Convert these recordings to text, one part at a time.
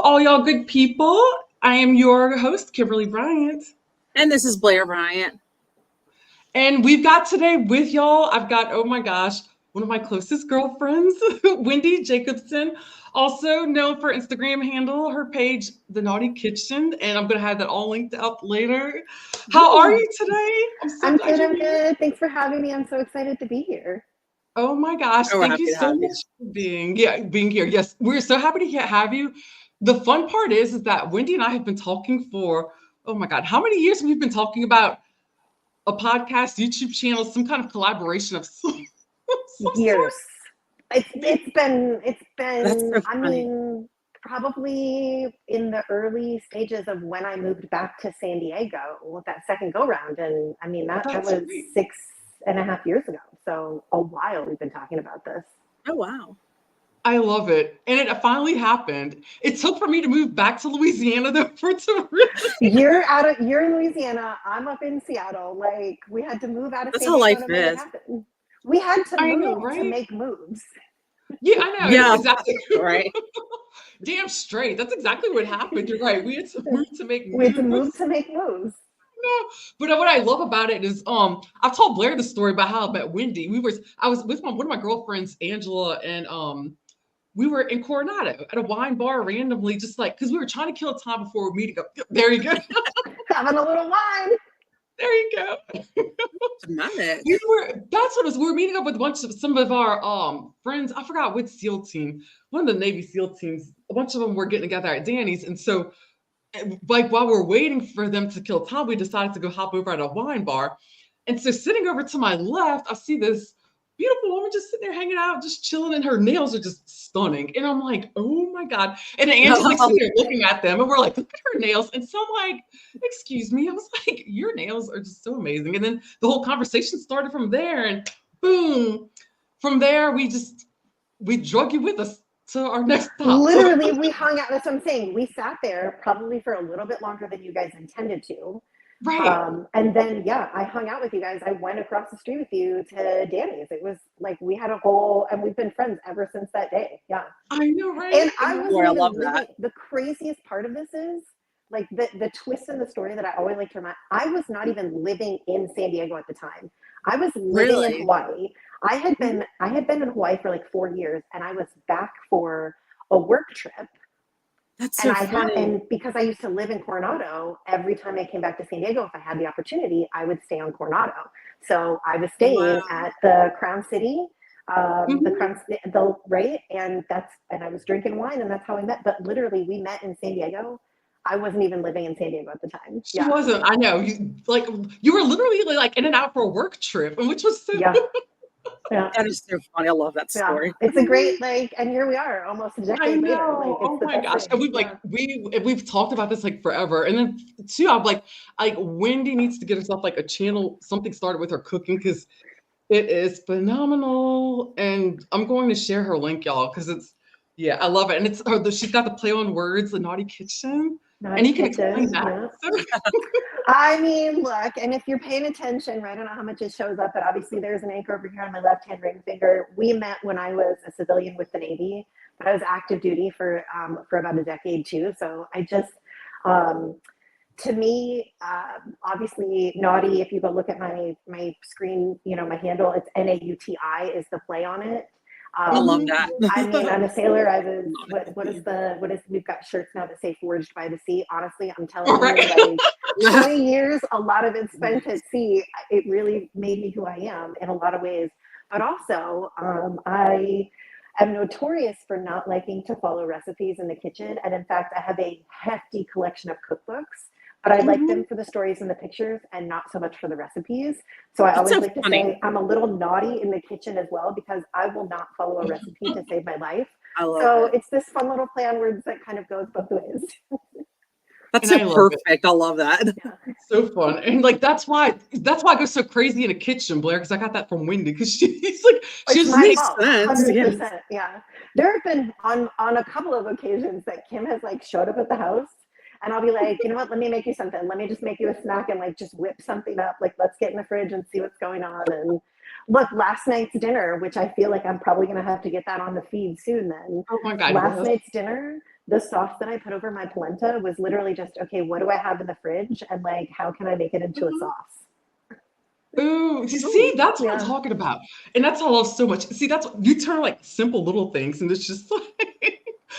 all y'all good people. I am your host, Kimberly Bryant. And this is Blair Bryant. And we've got today with y'all, I've got, oh my gosh, one of my closest girlfriends, Wendi Jacobson, also known for Instagram handle, her page, The Naughty Kitchen. And I'm going to have that all linked up later. How are you today? I'm good. Thanks for having me. I'm so excited to be here. Oh my gosh. Thank you so much for being here. Yes, we're so happy to have you. The fun part is that Wendi and I have been talking for, oh my God, how many years have we been talking about a podcast, YouTube channel, some kind of collaboration of some years. Sort? It's been So I mean, probably in the early stages of when I moved back to San Diego with that second go round. And I mean, that was 6.5 years ago. So a while we've been talking about this. Oh, wow. I love it. And it finally happened. It took for me to move back to Louisiana though for it to really You're in Louisiana. I'm up in Seattle. Like we had to move out of That's San how Diego life to make it is. happen. We had to move right? to make moves. Yeah, I know. Yeah, exactly. Right. Damn straight. That's exactly what happened. You're right. We had to move to make moves. We had to move to make moves. No, but what I love about it is I've told Blair the story about how I met Wendi. I was with one of my girlfriends, Angela, and we were in Coronado at a wine bar randomly, just like because we were trying to kill time before we meeting up. There you go. Having a little wine. There you go. Nice. That's what it was. We were meeting up with some of our friends. I forgot which SEAL team, one of the Navy SEAL teams. A bunch of them were getting together at Danny's, and so like while we're waiting for them to kill time, we decided to go hop over at a wine bar. And so sitting over to my left, I see this beautiful woman just sitting there hanging out, just chilling, and her nails are just stunning. And I'm like, oh my God. And then Angela's like sitting there looking at them, and we're like, look at her nails. And so I'm like, excuse me. I was like, your nails are just so amazing. And then the whole conversation started from there, and boom. From there, we drug you with us to our next stop. Literally, we hung out. That's what I'm saying. We sat there probably for a little bit longer than you guys intended to. Right. And then, I hung out with you guys. I went across the street with you to Danny's. It was like we had and we've been friends ever since that day. Yeah. I know, right? And I wasn't love even that. the craziest part of this is like the twist in the story that I always like to remind. I was not even living in San Diego at the time. I was living in Hawaii. I had been in Hawaii for like 4 years, and I was back for a work trip. That's so funny. And because I used to live in Coronado, every time I came back to San Diego, if I had the opportunity, I would stay on Coronado. So I was staying at the Crown City, right, and I was drinking wine, and that's how we met. But literally, we met in San Diego. I wasn't even living in San Diego at the time. She wasn't. I know. You were literally like in and out for a work trip, and which was so. Yeah. That is so funny. I love that story. Yeah. It's a great and here we are, almost a decade later. Oh my gosh! And we've talked about this like forever. And then too, I'm like Wendi needs to get herself like a channel, something started with her cooking because it is phenomenal. And I'm going to share her link, y'all, because I love it. And she's got the play on words, the Naughty Kitchen. And you can explain that. I mean, look, and if you're paying attention, right, I don't know how much it shows up, but obviously there's an anchor over here on my left-hand ring finger. We met when I was a civilian with the Navy, but I was active duty for about a decade too. So I just, to me, obviously Naughty, if you go look at my screen, my handle, it's NAUTI is the play on it. I love that. I mean, I'm a sailor. I was, we've got shirts now that say forged by the sea. Honestly, I'm telling you, like 20 years, a lot of it spent at sea. It really made me who I am in a lot of ways. But also, I am notorious for not liking to follow recipes in the kitchen. And in fact, I have a hefty collection of cookbooks. But I like them for the stories and the pictures and not so much for the recipes. So I always like to say I'm a little naughty in the kitchen as well because I will not follow a recipe to save my life. So it's this fun little play on words that kind of goes both ways. That's so perfect. I love that. Yeah. It's so fun. And like that's why I go so crazy in a kitchen, Blair, because I got that from Wendi because she's like she just makes sense. 100%. Yeah. There have been on a couple of occasions that Kim has like showed up at the house. And I'll be like, you know what, let me make you something. Let me just make you a snack and like just whip something up. Like, let's get in the fridge and see what's going on. And look, last night's dinner, which I feel like I'm probably going to have to get that on the feed soon then. Oh my God. Last night's dinner, the sauce that I put over my polenta was literally just, okay, what do I have in the fridge? And like, how can I make it into a sauce? Ooh, see, that's what I'm Yeah. talking about. And that's what I love so much. See, that's what you turn like simple little things, and it's just like,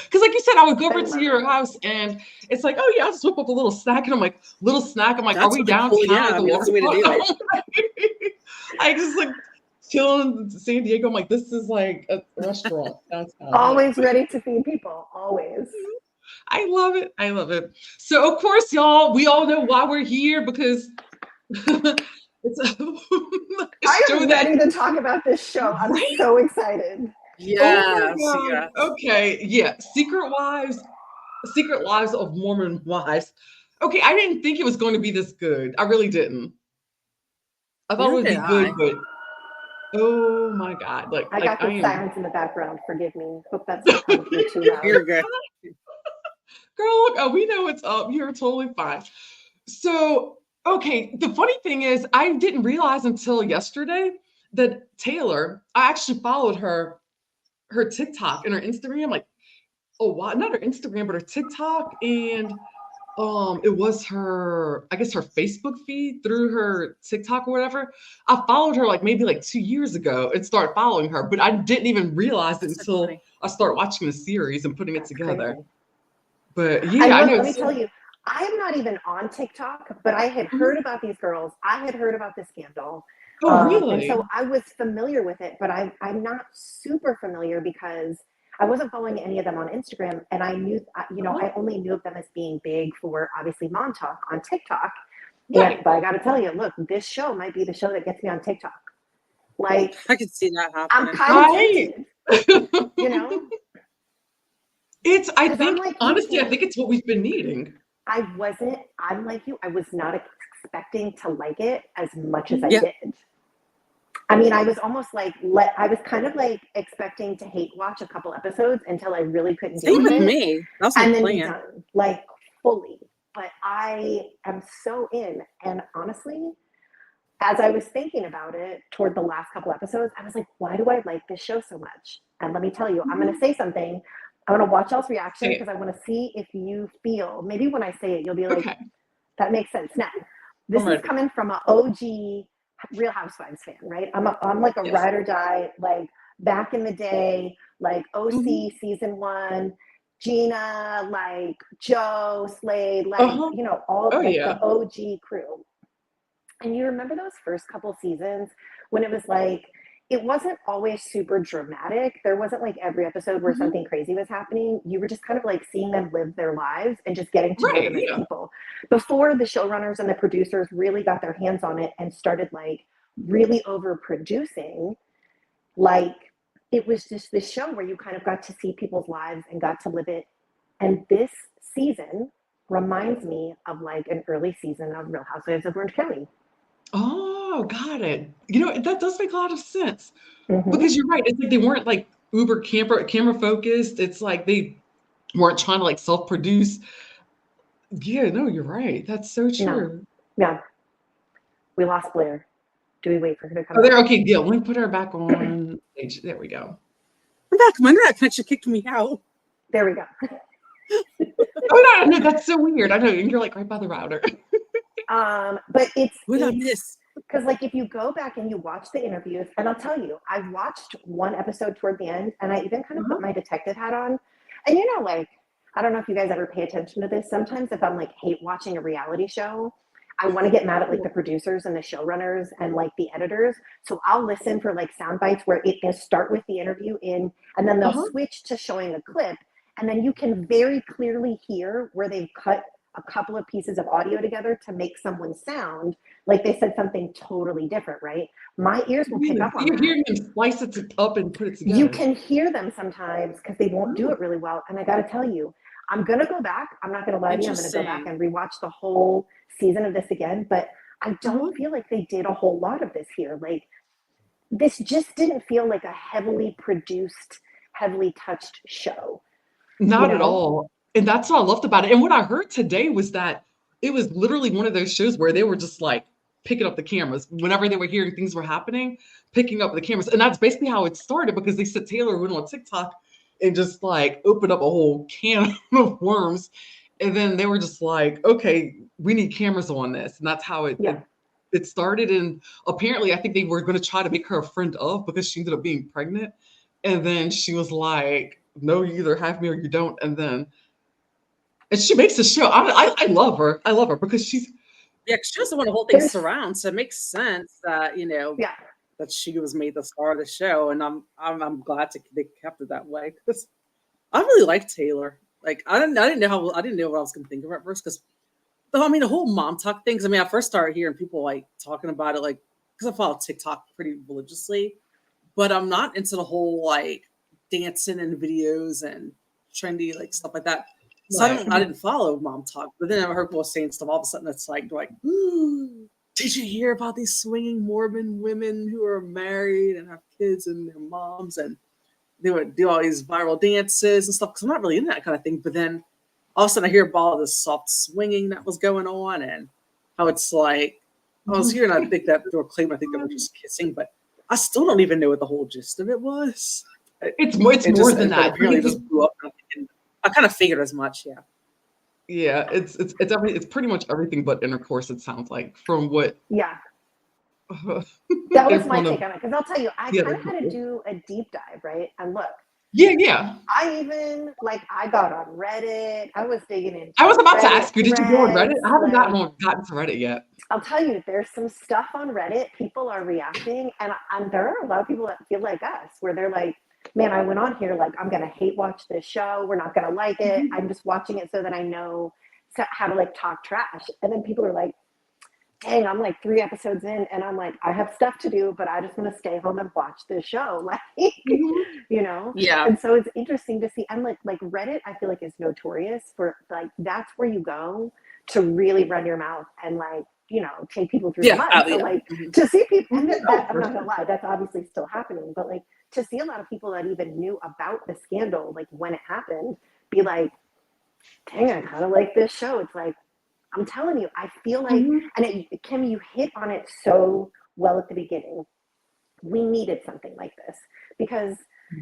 because like you said, I would go over to your house and it's like, oh yeah, I'll just whip up a little snack. And I'm like, are we really downtown cool. Yeah, at the that's the way to do it. I just like chilling in San Diego. I'm like, this is like a restaurant downtown. Always ready to feed people. Always. I love it. I love it. So of course, y'all, we all know why we're here because it's I am ready to talk about this show. I'm so excited. Yes. Oh my God. Okay. Yeah. Secret Lives of Mormon Wives. Okay. I didn't think it was going to be this good. I really didn't. I thought it would be good, but oh my God. I got the silence in the background. Forgive me. Hope that's not coming through too loud. You're good. Girl, look, we know it's up. You're totally fine. So, okay, the funny thing is, I didn't realize until yesterday that Taylor, I actually followed her TikTok and her Instagram, like, oh, wow, not her Instagram, but her TikTok, and it was her, I guess her Facebook feed through her TikTok or whatever. I followed her like maybe like 2 years ago and started following her, but I didn't even realize it until I started watching the series and putting it together. Crazy. But yeah, I know. Let me tell you, I am not even on TikTok, but I had heard about these girls. I had heard about the scandal. Oh, really? And so I was familiar with it, but I'm not super familiar because I wasn't following any of them on Instagram. And I knew, I only knew of them as being big for obviously Mom Talk on TikTok. Right. But I got to tell you, look, this show might be the show that gets me on TikTok. Like, I could see that happening. I'm kind of tempted, you know? I think, like, honestly, I think it's what we've been needing. I'm like you, I was not expecting to like it as much as I did. I mean, I was almost like, I was kind of like expecting to hate watch a couple episodes until I really couldn't do it. Same with me. That's and then be done, like fully. But I am so in. And honestly, as I was thinking about it toward the last couple episodes, I was like, why do I like this show so much? And let me tell you, I'm going to say something. I want to watch y'all's reaction because I want to see if you feel, maybe when I say it, you'll be like, that makes sense. Now, this is coming from an OG Real Housewives fan, right? I'm like a ride or die, like back in the day, like OC season 1, Gina, like Joe, Slade, like, all the OG crew. And you remember those first couple seasons when it was like, it wasn't always super dramatic. There wasn't like every episode where something crazy was happening. You were just kind of like seeing them live their lives and just getting to know them as people. Before the showrunners and the producers really got their hands on it and started like really overproducing, like it was just this show where you kind of got to see people's lives and got to live it. And this season reminds me of like an early season of Real Housewives of Orange County. Oh, got it. That does make a lot of sense because you're right. It's like they weren't like uber camera focused. It's like they weren't trying to like self-produce. Yeah, no, you're right. That's so true. Yeah. We lost Blair. Do we wait for her to come? Oh, there. Okay, deal. Let me put her back on stage. There we go. I'm back. My internet connection kicked me out. There we go. Oh no, that's so weird. I know, and you're like right by the router. But it's what I miss. Because like if you go back and you watch the interviews, and I'll tell you, I watched one episode toward the end, and I even kind of put my detective hat on. And like, I don't know if you guys ever pay attention to this. Sometimes if I'm like hate watching a reality show, I want to get mad at like the producers and the showrunners and like the editors. So I'll listen for like sound bites where they'll start with the interview and then they'll switch to showing a clip. And then you can very clearly hear where they've cut a couple of pieces of audio together to make someone sound like they said something totally different, right? My ears will pick up on that. You're hearing them slice it up and put it together. You can hear them sometimes because they won't do it really well. And I got to tell you, I'm going to go back. I'm not going to lie to you. I'm going to go back and rewatch the whole season of this again. But I don't feel like they did a whole lot of this here. Like, this just didn't feel like a heavily produced, heavily touched show. Not at all. And that's what I loved about it. And what I heard today was that it was literally one of those shows where they were just like picking up the cameras whenever they were hearing things were happening, picking up the cameras. And that's basically how it started because they said Taylor went on TikTok and just like opened up a whole can of worms. And then they were just like, okay, we need cameras on this. And that's how it started. And apparently, I think they were going to try to make her a friend of, because she ended up being pregnant. And then she was like, no, you either have me or you don't. And she makes the show. I love her. I love her because she's. Yeah, 'cause she doesn't want to hold things around, so it makes sense that that she was made the star of the show, and I'm glad they kept it that way, because I really like Taylor. Like I didn't know what I was gonna think of at first, because the whole mom talk things. I mean, I first started hearing people like talking about it, like, because I follow TikTok pretty religiously, but I'm not into the whole like dancing and videos and trendy like stuff like that. So I didn't follow mom talk, but then I heard people saying stuff. All of a sudden, it's like, did you hear about these swinging Mormon women who are married and have kids and their moms, and they would do all these viral dances and stuff? Because I'm not really into that kind of thing. But then all of a sudden, I hear about all this soft swinging that was going on, and how it's like I was hearing. I think that they were claiming, I think they were just kissing, but I still don't even know what the whole gist of it was. It's more than that. Apparently, it just blew up. And I kind of figured as much. Yeah. Yeah, it's pretty much everything but intercourse. It sounds like, from what. Yeah. That was my take on it, because I'll tell you, I kind of had to do a deep dive, right? And look. Yeah. I even I got on Reddit. I was digging in. I was about to ask you, did you go on Reddit? I haven't gotten to Reddit yet. I'll tell you, there's some stuff on Reddit. People are reacting, and there are a lot of people that feel like us, where they're like, man, I went on here like, I'm gonna hate watch this show. We're not gonna like it. I'm just watching it so that I know how to like talk trash. And then people are like, dang, I'm like 3 episodes in, and I'm like, I have stuff to do, but I just want to stay home and watch this show. Like, Yeah. And so it's interesting to see. And like Reddit, I feel like is notorious for like, that's where you go to really run your mouth and like, take people through the mud. So like to see people, and that, I'm not gonna lie, that's obviously still happening, but like to see a lot of people that even knew about the scandal, like when it happened, be like, dang, I kind of like this show. It's like, I'm telling you, I feel like, and Kim, you hit on it so well at the beginning. We needed something like this, because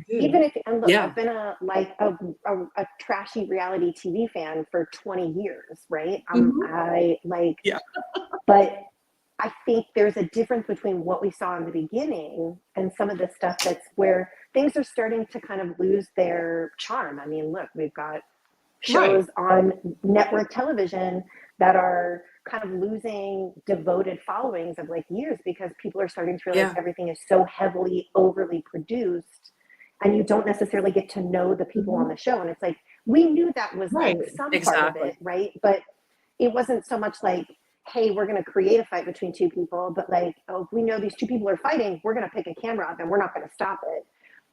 even if, and look, I've been a trashy reality TV fan for 20 years, right? But I think there's a difference between what we saw in the beginning and some of the stuff that's where things are starting to kind of lose their charm. I mean, look, we've got shows on network television that are kind of losing devoted followings of like years, because people are starting to realize everything is so heavily overly produced, and you don't necessarily get to know the people on the show. And it's like, we knew that was like some part of it, right? But it wasn't so much like, hey, we're going to create a fight between two people, but like, oh, we know these two people are fighting, we're going to pick a camera up and we're not going to stop it.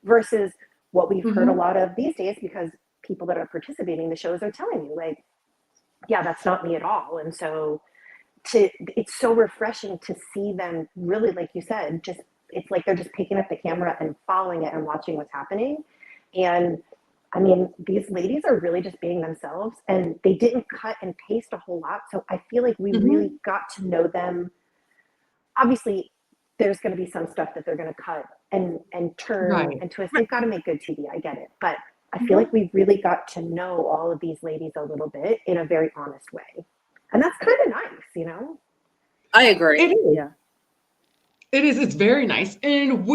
Versus what we've heard a lot of these days, because people that are participating in the shows are telling you like, yeah, that's not me at all. And so it's so refreshing to see them really, like you said, just, it's like they're just picking up the camera and following it and watching what's happening. And I mean, these ladies are really just being themselves, and they didn't cut and paste a whole lot. So I feel like we really got to know them. Obviously, there's going to be some stuff that they're going to cut and turn and twist. They've got to make good TV. I get it. But I feel like we really got to know all of these ladies a little bit in a very honest way. And that's kind of nice, I agree. It is. Yeah. It is. It's very nice. And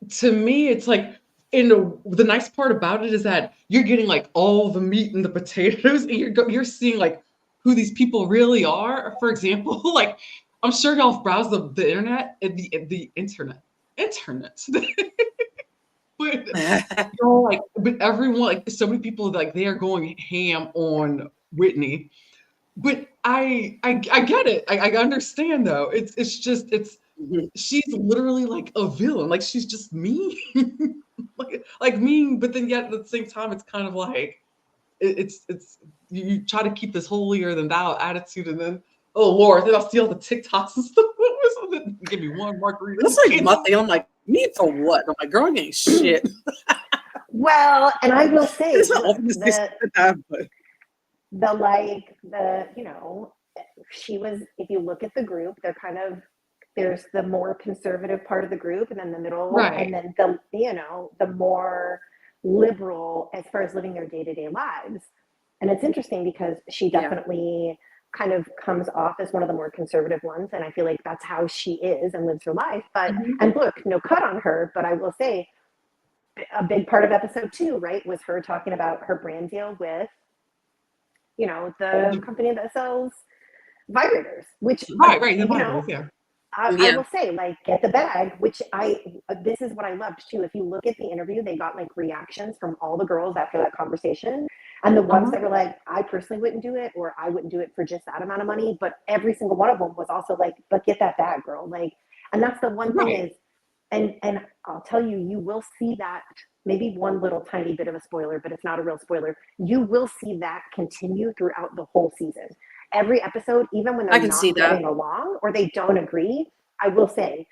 to me, it's like, the nice part about it is that you're getting like all the meat and the potatoes, and you're seeing like who these people really are. For example, like, I'm sure y'all have browsed the internet, the internet. But everyone, like, so many people, like, they are going ham on Whitney. But I get it. I understand though. It's just she's literally like a villain. Like, she's just mean, like mean. But then yet at the same time, it's kind of like it's you try to keep this holier than thou attitude, and then, oh Lord, then I'll see all the TikToks and stuff. Give me one margarita. That's like my thing. I'm like, me for what? I'm like, girl, ain't shit. Well, and I will say she was, if you look at the group, they're kind of, there's the more conservative part of the group, and then the middle, and then the more liberal as far as living their day-to-day lives. And it's interesting because she definitely kind of comes off as one of the more conservative ones. And I feel like that's how she is and lives her life. But, and look, no cut on her, but I will say a big part of episode 2, right, was her talking about her brand deal with, you know, the company that sells vibrators, which, you know, I will say, like, get the bag, which this is what I loved too. If you look at the interview, they got like reactions from all the girls after that conversation. And the ones that were like, I personally wouldn't do it, or I wouldn't do it for just that amount of money. But every single one of them was also like, but get that bag, girl. Like, and that's the one thing is, and I'll tell you, you will see that, maybe one little tiny bit of a spoiler, but it's not a real spoiler. You will see that continue throughout the whole season. Every episode, even when they're not getting along or they don't agree, I will say,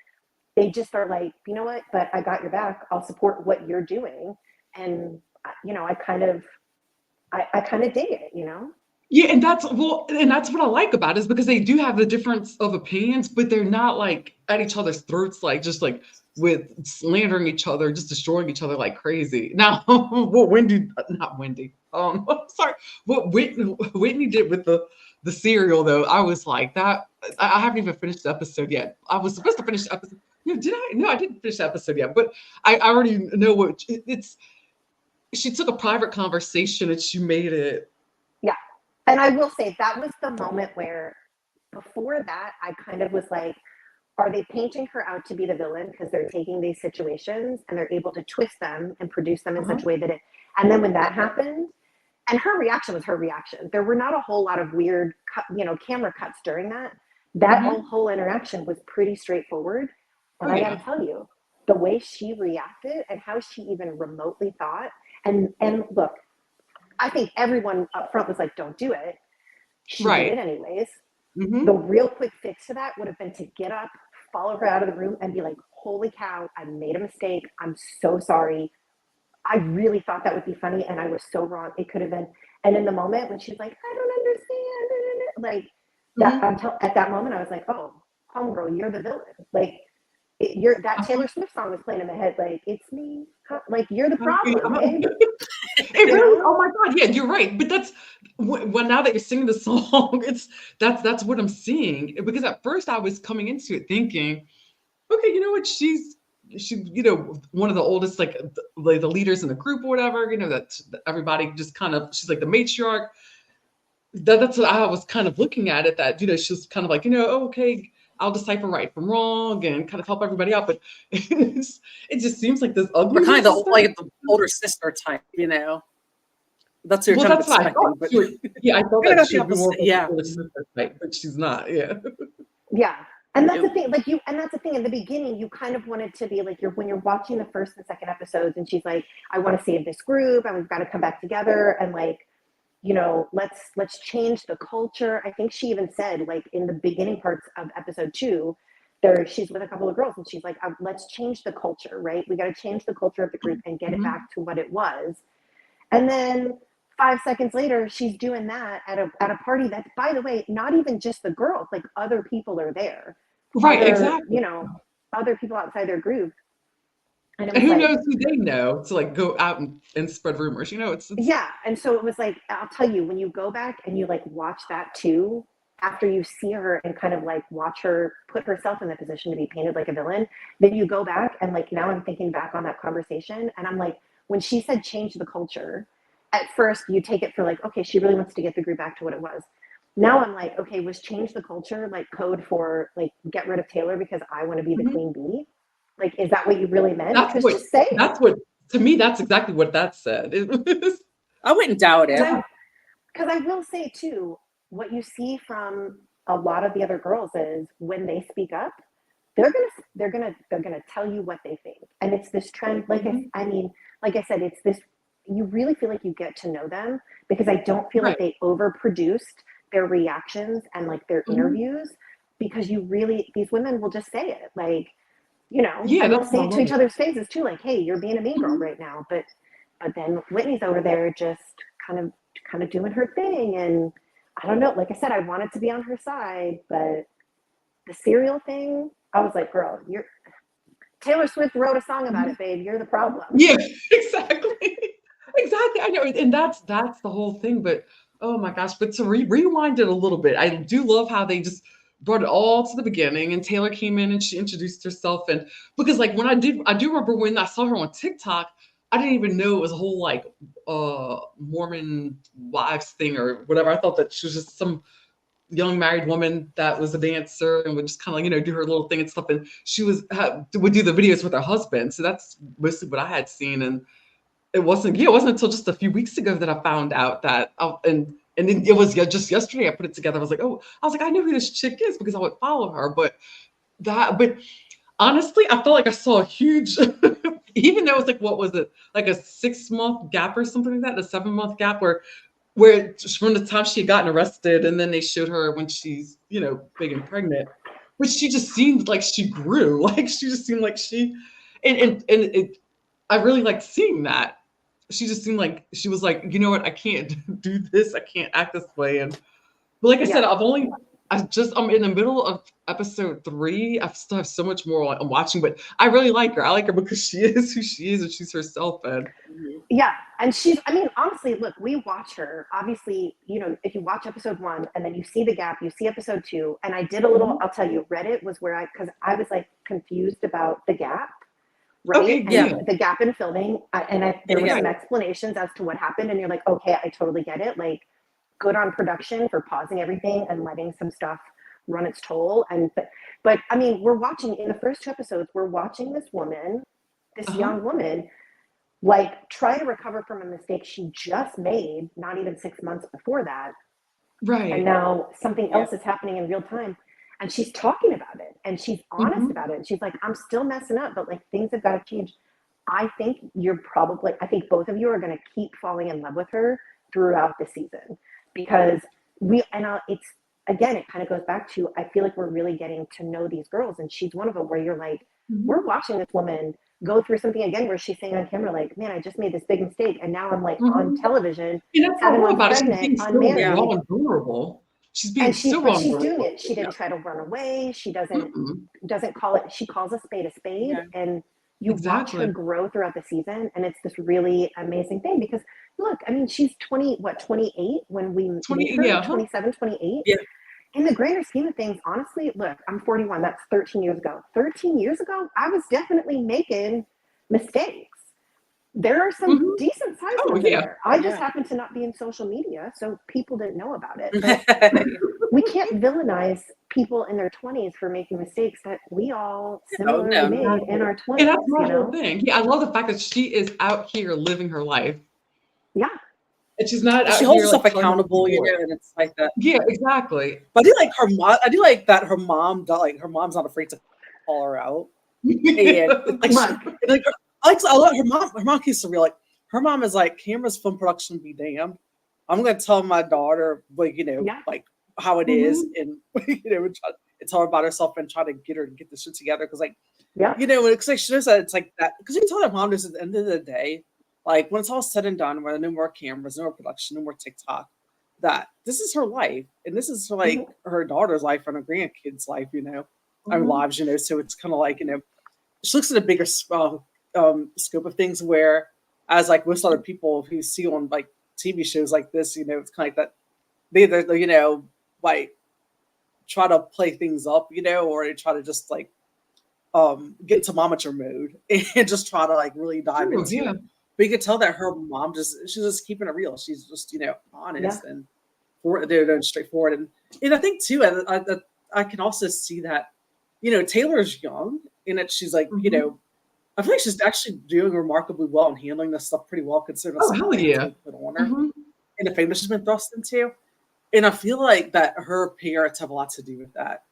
they just are like, you know what, but I got your back. I'll support what you're doing. And, you know, I kind of dig it, you know? Yeah, and that's what I like about it, is because they do have the difference of opinions, but they're not like at each other's throats, like just like with slandering each other, just destroying each other like crazy. Now, what Whitney did with the cereal, though, I was like, that I haven't even finished the episode yet. I was supposed to finish the episode. Did I? No, I didn't finish the episode yet, but I already know what it's. She took a private conversation and she made it. Yeah. And I will say that was the moment where, before that, I kind of was like, are they painting her out to be the villain because they're taking these situations and they're able to twist them and produce them in such a way that and then when that happened, and her reaction was her reaction. There were not a whole lot of weird, camera cuts during that. That whole interaction was pretty straightforward. And I got to tell you, the way she reacted and how she even remotely thought, and look, I think everyone up front was like, don't do it. She did it anyways. The real quick fix to that would have been to get up, follow her out of the room and be like, holy cow, I made a mistake. I'm so sorry. I really thought that would be funny and I was so wrong. It could have been. And in the moment when she's like, I don't understand, like that, at that moment I was like, oh, homegirl, you're the villain. Like, that Taylor Swift song was playing in my head, like, it's me, like, you're the problem. It really, oh my God, yeah, you're right. But that's when now that you're singing the song, that's what I'm seeing. Because at first I was coming into it thinking, okay, you know what, she, you know, one of the oldest, like the leaders in the group or whatever, you know, that everybody just kind of, she's like the matriarch. That's what I was kind of looking at it, that, you know, she's kind of like, you know, oh, okay, I'll decipher right from wrong and kind of help everybody out. But it just seems like this ugly. Kind of like the older sister type, you know. That's what you're kind of expecting. But I thought that she would be more of the older sister type, but she's not. Yeah. Yeah. And that's the thing, and that's the thing, in the beginning, you kind of wanted to be like, when you're watching the first and second episodes, and she's like, I want to save this group, and we've got to come back together, and like, you know, let's change the culture. I think she even said, like, in the beginning parts of episode 2, she's with a couple of girls, and she's like, let's change the culture, right? We got to change the culture of the group and get it back to what it was. And then 5 seconds later, she's doing that at a party that's, by the way, not even just the girls, like other people are there. Right, exactly. You know, other people outside their group. And who knows who they know to like go out and spread rumors, you know, it's yeah. And so it was like, I'll tell you, when you go back and you like watch that too, after you see her and kind of like watch her put herself in the position to be painted like a villain, then you go back and like, now I'm thinking back on that conversation and I'm like, when she said change the culture, at first you take it for like, okay, she really wants to get the group back to what it was. Now I'm like, okay, was change the culture like code for like get rid of Taylor because I want to be the queen bee? Like, is that what you really meant? To me, that's exactly what that said. I wouldn't doubt it. Because I will say too, what you see from a lot of the other girls is when they speak up, they're gonna tell you what they think, and it's this trend. Like I said, it's this. You really feel like you get to know them because I don't feel like they overproduced their reactions and like their interviews, because these women will just say it, like, you know, and they'll say it to each other's faces too, like, hey, you're being a mean girl right now, but then Whitney's over there just kind of doing her thing, and I don't know, like I said, I wanted to be on her side, but the cereal thing, I was like, girl, Taylor Swift wrote a song about it, babe. You're the problem. Yeah, exactly. Exactly. I know. And that's the whole thing. But oh my gosh, but to rewind it a little bit, I do love how they just brought it all to the beginning and Taylor came in and she introduced herself. And because like when I do remember when I saw her on TikTok, I didn't even know it was a whole like Mormon wives thing or whatever. I thought that she was just some young married woman that was a dancer and would just kind of do her little thing and stuff. And she would do the videos with her husband. So that's mostly what I had seen. And it wasn't until just a few weeks ago that I found out that, and then it was just yesterday I put it together. I was like, I know who this chick is because I would follow her, but honestly, I felt like I saw a huge, even though it was like, what was it, like a 6-month gap or something like that, a 7-month gap where from the time she had gotten arrested and then they showed her when she's, big and pregnant, which she just seemed like she grew, like she just seemed like and it, I really liked seeing that. She just seemed like she was like, you know what, I can't do this, I can't act this way. But like I said, I'm in the middle of episode 3. I still have so much more I'm watching, but I really like her. I like her because she is who she is and she's herself. And yeah, and honestly, look, we watch her. Obviously, if you watch episode 1 and then you see the gap, you see episode 2, and I did a little. I'll tell you, Reddit was where because I was like confused about the gap. Right. Okay, and yeah. the gap in filming, there were some explanations as to what happened, and you're like, okay, I totally get it. Like, good on production for pausing everything and letting some stuff run its toll. But I mean, we're watching in the first 2 episodes, we're watching this woman, this young woman, like try to recover from a mistake she just made, not even 6 months before that. Right. And now something else is happening in real time. And she's talking about it and she's honest about it. And she's like, I'm still messing up, but like things have got to change. I think both of you are going to keep falling in love with her throughout the season because it kind of goes back to, I feel like we're really getting to know these girls. And she's one of them where you're like, we're watching this woman go through something again where she's saying on camera, like, man, I just made this big mistake. And now I'm like on television, having one pregnant, unmarried. Raw and vulnerable. She's being so vulnerable. She's doing it. She didn't try to run away. She doesn't call it. She calls a spade, and you watch her grow throughout the season, and it's this really amazing thing because look, I mean, she's 28 when we meet her, 27, 28. Yeah. In the greater scheme of things, honestly, look, I'm 41. That's 13 years ago. 13 years ago, I was definitely making mistakes. There are some decent sized ones in there. I just happen to not be in social media, so people didn't know about it. But we can't villainize people in their 20s for making mistakes that we all similarly made in our 20s. And that's my whole thing. Yeah, I love the fact that she is out here living her life. Yeah. And she's not out she holds here, herself accountable, and it's like that. Yeah, exactly. But I do like her mom. I do like that her mom's not afraid to call her out. And I love her mom. Her mom keeps it real. Like her mom is like, cameras, film production, be damned. I'm gonna tell my daughter, like like how it is, and and tell her about herself and try to get her to get this shit together. Because it's like she knows that it's like that. Because you can tell that mom is at the end of the day, like when it's all said and done, where no more cameras, no more production, no more TikTok, that this is her life, and this is like her daughter's life and her grandkids' life. Our lives. So it's kind of like she looks at a bigger scope of things, where as like most other people who see on like TV shows like this, it's kind of like that they either like try to play things up, or they try to just like get into momager mode and just try to like really dive into it. But you could tell that her mom she's just keeping it real. She's just honest and they're straightforward, and I think too, I can also see that Taylor's young and that she's like I feel like she's actually doing remarkably well and handling this stuff pretty well considering put on her and the fame that she's been thrust into. And I feel like that her parents have a lot to do with that.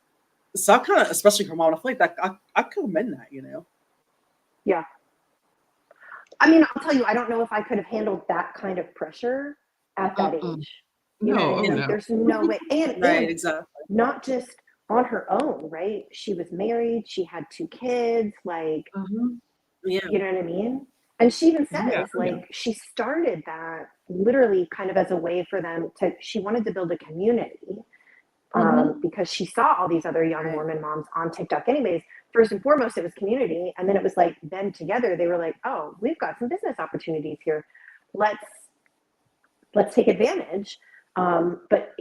So I kind of, especially her mom, I feel like that I commend that, Yeah. I mean, I'll tell you, I don't know if I could have handled that kind of pressure at that age. There's no way. And exactly. Not just on her own, right? She was married. She had 2 kids. Like, you know what I mean? And she even says, she started that literally kind of as a way for them she wanted to build a community because she saw all these other young Mormon moms on TikTok anyways. First and foremost, it was community. And then it was like, then together they were like, oh, we've got some business opportunities here. let's take advantage. But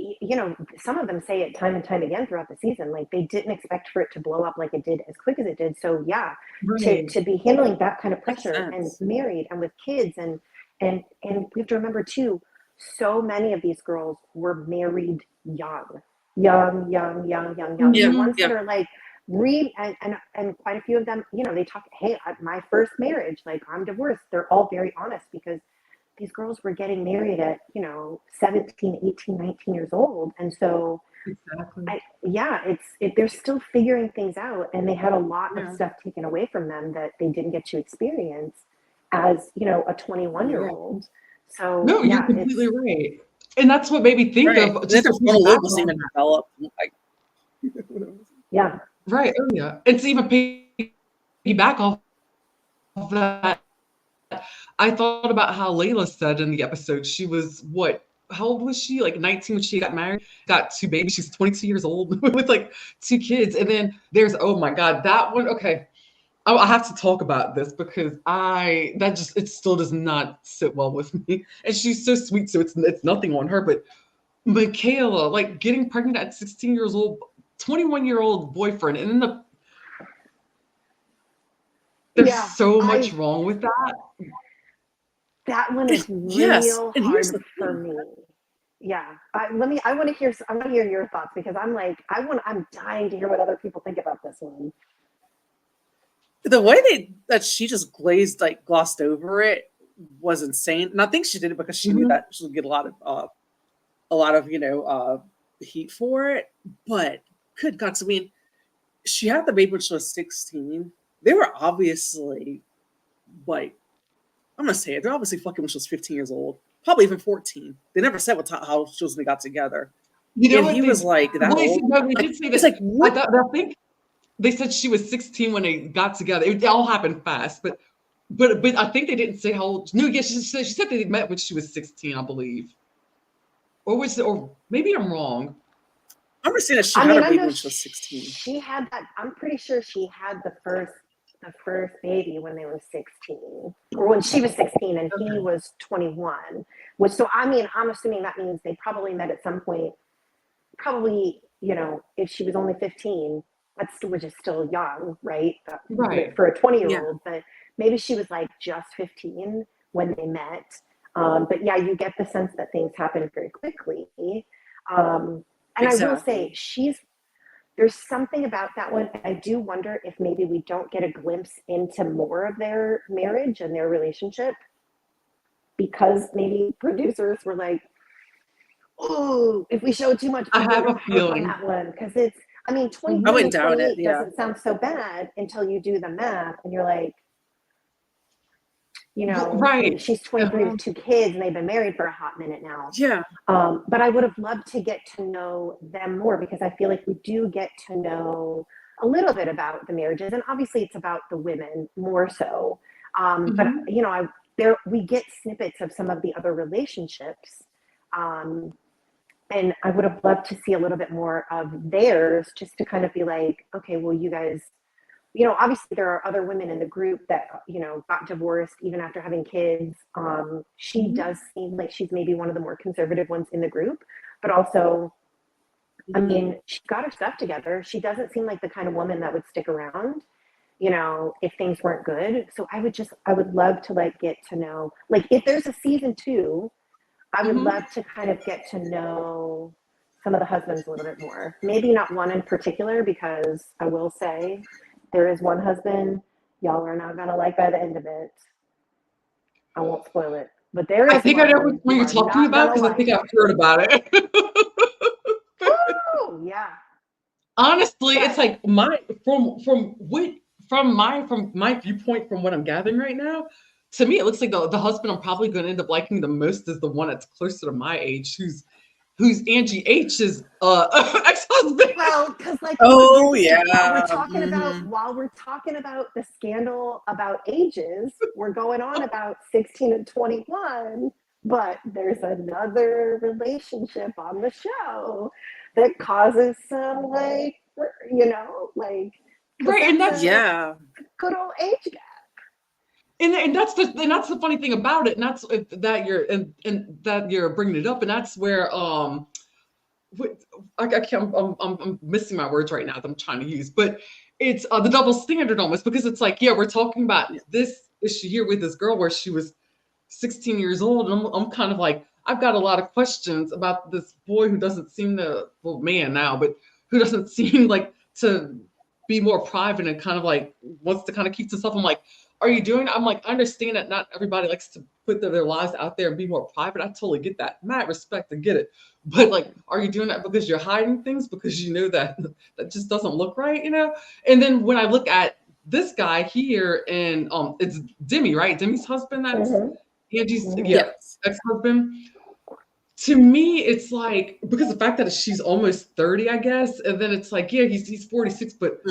some of them say it time and time again throughout the season, like they didn't expect for it to blow up like it did as quick as it did. So yeah, Right. to be handling that kind of pressure and married and with kids and we have to remember too, so many of these girls were married young. The ones that are like and quite a few of them, they talk, hey, my first marriage, like I'm divorced. They're all very honest because these girls were getting married at 17, 18, 19 years old, and so exactly. they're still figuring things out, and they had a lot of stuff taken away from them that they didn't get to experience as a 21-year-old. So no, you're completely right, and that's what made me think of just their frontal lobe wasn't even developed. Yeah. Right. Oh yeah. And to even piggyback off of that, I thought about how Layla said in the episode she was how old was she? Like 19 when she got married, got 2 babies. She's 22 years old with like 2 kids. And then there's, oh my God, that one. Okay. I have to talk about this because it still does not sit well with me. And she's so sweet. So it's nothing on her, but Michaela, like getting pregnant at 16 years old, 21-year-old boyfriend. And then there's so much wrong with that. That one is real hard for me. Yeah, I want to hear your thoughts because I'm dying to hear what other people think about this one. The way that she just glossed over it was insane, and I think she did it because she knew that she would get a lot of heat for it. But good God, I mean, she had the baby when she was 16. They were obviously I'm gonna say it. They're obviously fucking when she was 15 years old, probably even 14. They never said how she was when they got together. And he was like that old. No, they did say that. It's like what? I think they said she was 16 when they got together. It all happened fast, but I think they didn't say how old. No, yes, she said they met when she was 16, I believe. Or maybe I'm wrong. I'm just saying that she had a baby when she was 16. She had that. I'm pretty sure she had the first baby when they were 16, or when she was 16 and he was 21. I'm assuming that means they probably met at some point. Probably, if she was only 15, which is still young, right? Right. For a 20-year-old, but maybe she was like just 15 when they met. But yeah, you get the sense that things happen very quickly. And exactly. I will say there's something about that one. I do wonder if maybe we don't get a glimpse into more of their marriage and their relationship because maybe producers were like, oh, if we show too much, I have a feeling on that one because it's. 23 and 28 doesn't sound so bad until you do the math and you're like, right. She's 23 with 2 kids and they've been married for a hot minute now. Yeah. But I would have loved to get to know them more because I feel like we do get to know a little bit about the marriages, and obviously it's about the women more so. But we get snippets of some of the other relationships. And I would have loved to see a little bit more of theirs just to kind of be like, okay, well, you guys, obviously there are other women in the group that, got divorced even after having kids. She does seem like she's maybe one of the more conservative ones in the group, but also, she got her stuff together. She doesn't seem like the kind of woman that would stick around, if things weren't good. So I would love to get to know, if there's a season 2, I would love to kind of get to know some of the husbands a little bit more. Maybe not one in particular, because I will say there is one husband y'all are not going to like by the end of it. I won't spoil it. But there is I think I know which one you're talking about because I think I've heard about it. Oh, yeah. Honestly, it's like from my viewpoint, from what I'm gathering right now, to me, it looks like the husband I'm probably going to end up liking the most is the one that's closer to my age, who's Angie H's ex-husband. Well, because while we're talking about the scandal about ages, we're going on about 16 and 21, but there's another relationship on the show that causes some right, and that's good old age gap. And that's the funny thing about it, and that's that that you're bringing it up, and that's where I can't, I'm missing my words right now that I'm trying to use, but it's the double standard almost, because it's like, yeah, we're talking about this issue here with this girl where she was 16 years old, and I'm kind of like, I've got a lot of questions about this boy who doesn't seem to, well, man now, but who doesn't seem like to be more private and kind of like wants to kind of keep to himself. I'm like, are you doing? I'm like, I understand that not everybody likes to put their lives out there and be more private. I totally get that. Mad respect and get it. But like, are you doing that because you're hiding things? Because you know that that just doesn't look right, you know? And then when I look at this guy here, and it's Demi, right? Demi's husband, that's Angie's, yeah, Yes. ex-husband. To me, it's like, because the fact that she's almost 30, I guess, and then it's like, yeah, he's 46, but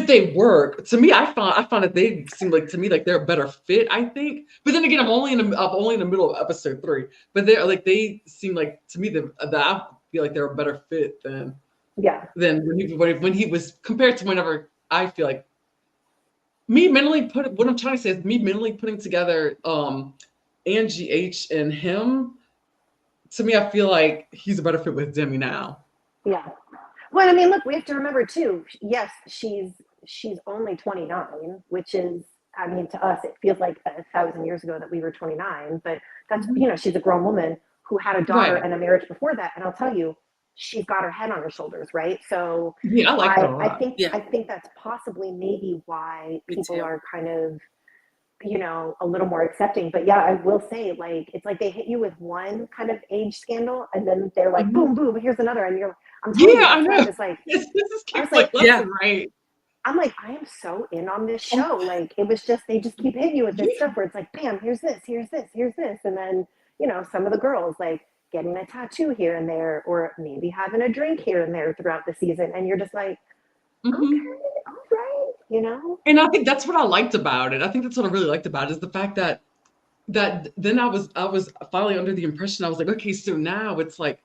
they work. To me, I found that they seem like, to me, like they're a better fit, I think. But then again, I'm only in the middle of episode 3. But they seem like, to me, that I feel like they're a better fit than when he was, compared to whenever, I feel like what I'm trying to say is me mentally putting together Angie H and him. To me, I feel like he's a better fit with Demi now. Yeah. Well, I mean, look, we have to remember too. Yes, she's only 29, which is, I mean, to us, it feels like 1,000 years ago that we were 29. But that's, she's a grown woman who had a daughter and a marriage before that. And I'll tell you, she's got her head on her shoulders, right? So yeah, I like that a lot. I think that's possibly maybe why people are kind of, a little more accepting. But yeah, I will say, like, it's like they hit you with one kind of age scandal, and then they're like, boom, boom, here's another, and I'm telling you, I know. I was like, this is like right. I'm like, I am so in on this show. Like, it was just, they just keep hitting you with this stuff where it's like, bam, here's this, here's this, here's this, and then some of the girls like getting a tattoo here and there, or maybe having a drink here and there throughout the season, and you're just like, okay, all right, And I think that's what I liked about it. I think that's what I really liked about it, is the fact that then I was finally under the impression, I was like, okay, so now it's like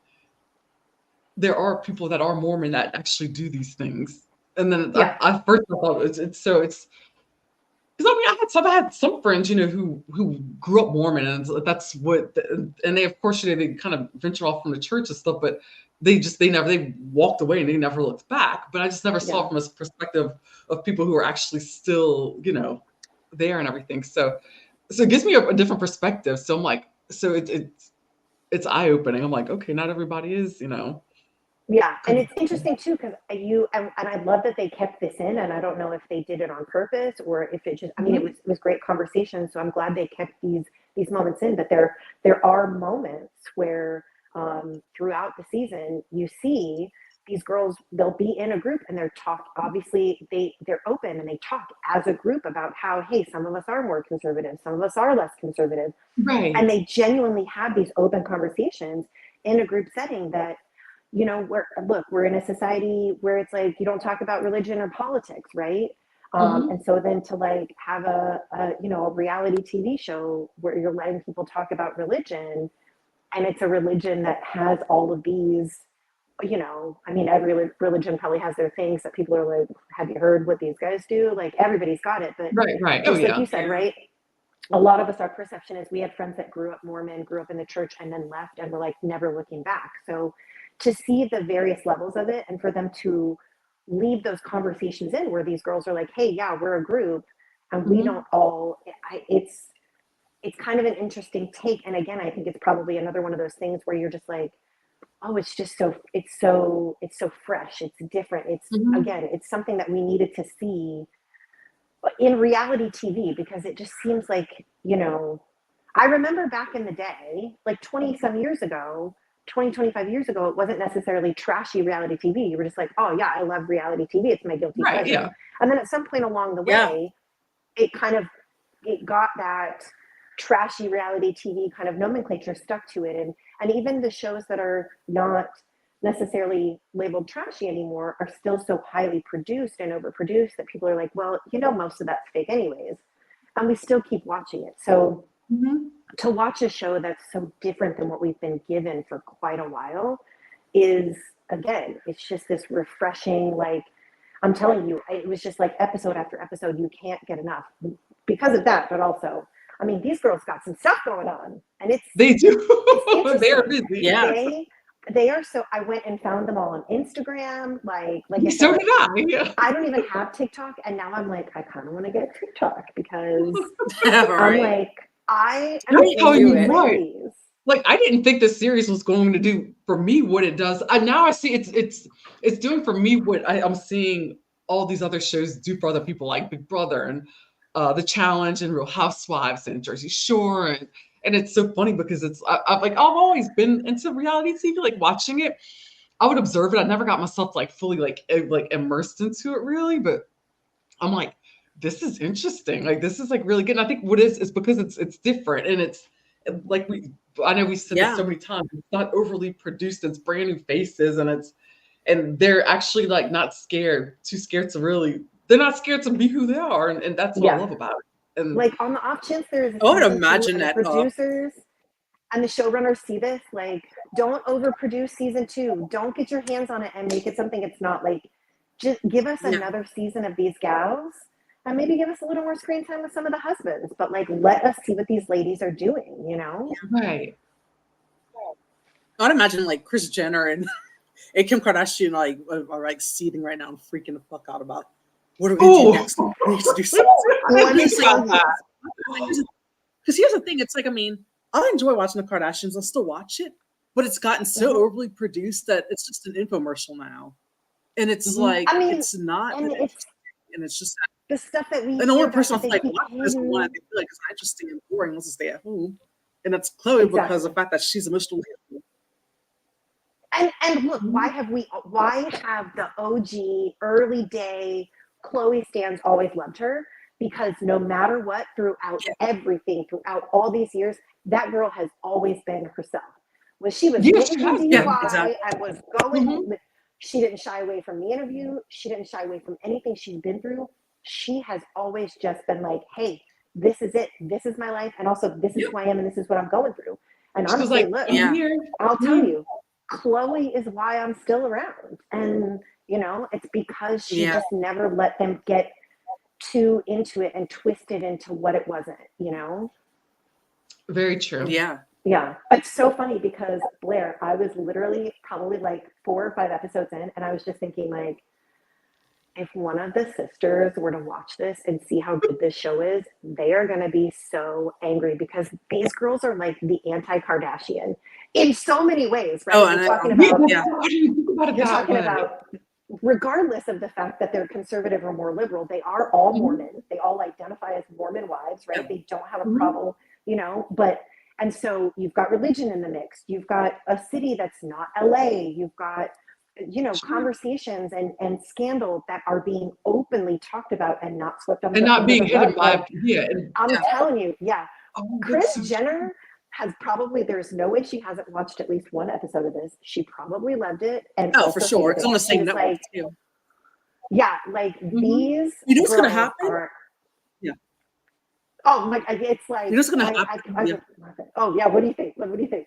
there are people that are Mormon that actually do these things. And then I first thought it's because I mean, I had some friends, who grew up Mormon, and that's what, and they, of course, they kind of venture off from the church and stuff, but they walked away and they never looked back. But I just never saw it from a perspective of people who are actually still, there and everything. So it gives me a different perspective. So I'm like, so it's eye opening. I'm like, okay, not everybody is, Yeah, and it's interesting too, because and I love that they kept this in, and I don't know if they did it on purpose or if it just, I mean, it was great conversation, so I'm glad they kept these moments in. But there are moments where throughout the season you see these girls, they'll be in a group and obviously they're open and they talk as a group about how, hey, some of us are more conservative, some of us are less conservative, right? And they genuinely have these open conversations in a group setting that, we're in a society where it's like you don't talk about religion or politics, right? And so then to like have a reality TV show where you're letting people talk about religion, and it's a religion that has all of these, I mean, every religion probably has their things that people are like, have you heard what these guys do? Like, everybody's got it, but right. Just like you said, right? A lot of us, our perception is we had friends that grew up Mormon, grew up in the church, and then left and were like never looking back. So to see the various levels of it, and for them to leave those conversations in where these girls are like, hey, yeah, we're a group and we don't all, it's kind of an interesting take. And again, I think it's probably another one of those things where you're just like, oh, it's so fresh. It's different. It's again, it's something that we needed to see in reality TV, because it just seems like, I remember back in the day, like 25 years ago, it wasn't necessarily trashy reality TV. You were just like, oh yeah, I love reality TV. It's my guilty pleasure. Yeah. And then at some point along the way, it got that trashy reality TV kind of nomenclature stuck to it. And even the shows that are not necessarily labeled trashy anymore are still so highly produced and overproduced that people are like, well, most of that's fake anyways. And we still keep watching it. So to watch a show that's so different than what we've been given for quite a while is, again, it's just this refreshing, like, I'm telling you, it was just like episode after episode. You can't get enough because of that, but also, I mean, these girls got some stuff going on, and they do. it's They are busy. Yeah. They are so. I went and found them all on Instagram. Like I said, So did I. Yeah. I don't even have TikTok, and now I'm like, I kind of want to get TikTok because Right. I'm like, I I'm telling you into what. ladies. Like, I didn't think this series was going to do for me what it does. Now I see it's doing for me what I'm seeing all these other shows do for other people, like Big Brother and The Challenge and Real Housewives and Jersey Shore, and it's so funny because I've always been into reality TV, like watching it. I would observe it. I never got myself like fully like immersed into it really, but I'm like, this is interesting. Like this is like really good. And I think what is because it's different and it's like I know we said this so many times. It's not overly produced. It's brand new faces and they're actually like not too scared to really. They're not scared to be who they are, and that's what I love about it. And like on the off chance there's I would imagine that producers and the showrunners see this, like, don't overproduce season 2. Don't get your hands on it and make it something it's not. Like, just give us another season of these gals and maybe give us a little more screen time with some of the husbands. But like, let us see what these ladies are doing, you know? Right. I'd imagine like Kris Jenner and Kim Kardashian are like seething right now and freaking the fuck out about what do we do next? We need to do something. Because here's the thing, it's like, I mean, I enjoy watching the Kardashians. I'll still watch it, but it's gotten so overly produced that it's just an infomercial now, and it's like it's not, and it's just the stuff that we. And the only person I feel like watching this one I feel like is interesting and boring wants to stay at home, and that's Chloe because of the fact that she's emotionally. And look, why have the OG early day Chloe stans always loved her? Because no matter what, throughout everything, throughout all these years, that girl has always been herself. When she was getting her DUI and was going, she didn't shy away from the interview. She didn't shy away from anything she's been through. She has always just been like, hey, this is it. This is my life. And also, this is who I am and this is what I'm going through. And honestly, look, I'll tell you, Chloe is why I'm still around. And, you know, it's because she just never let them get too into it and twisted into what it wasn't, you know? Very true. Yeah. It's so funny because Blair, I was literally probably like 4 or 5 episodes in, and I was just thinking, like, if one of the sisters were to watch this and see how good this show is, they are going to be so angry because these girls are like the anti-Kardashian in so many ways, right? You're talking about regardless of the fact that they're conservative or more liberal, they are all Mormon. They all identify as Mormon wives, right? They don't have a problem, you know, and so you've got religion in the mix. You've got a city that's not LA. You've got, you know, conversations and scandal that are being openly talked about and not swept under and not being hidden by, I'm telling you, Kris Jenner has probably, there's no way she hasn't watched at least one episode of this. She probably loved it. And for sure. It's on the same network too. Yeah, like these. You know what's going to happen? Oh my! It's like. You know what's going to happen? Oh yeah. What do you think? What do you think?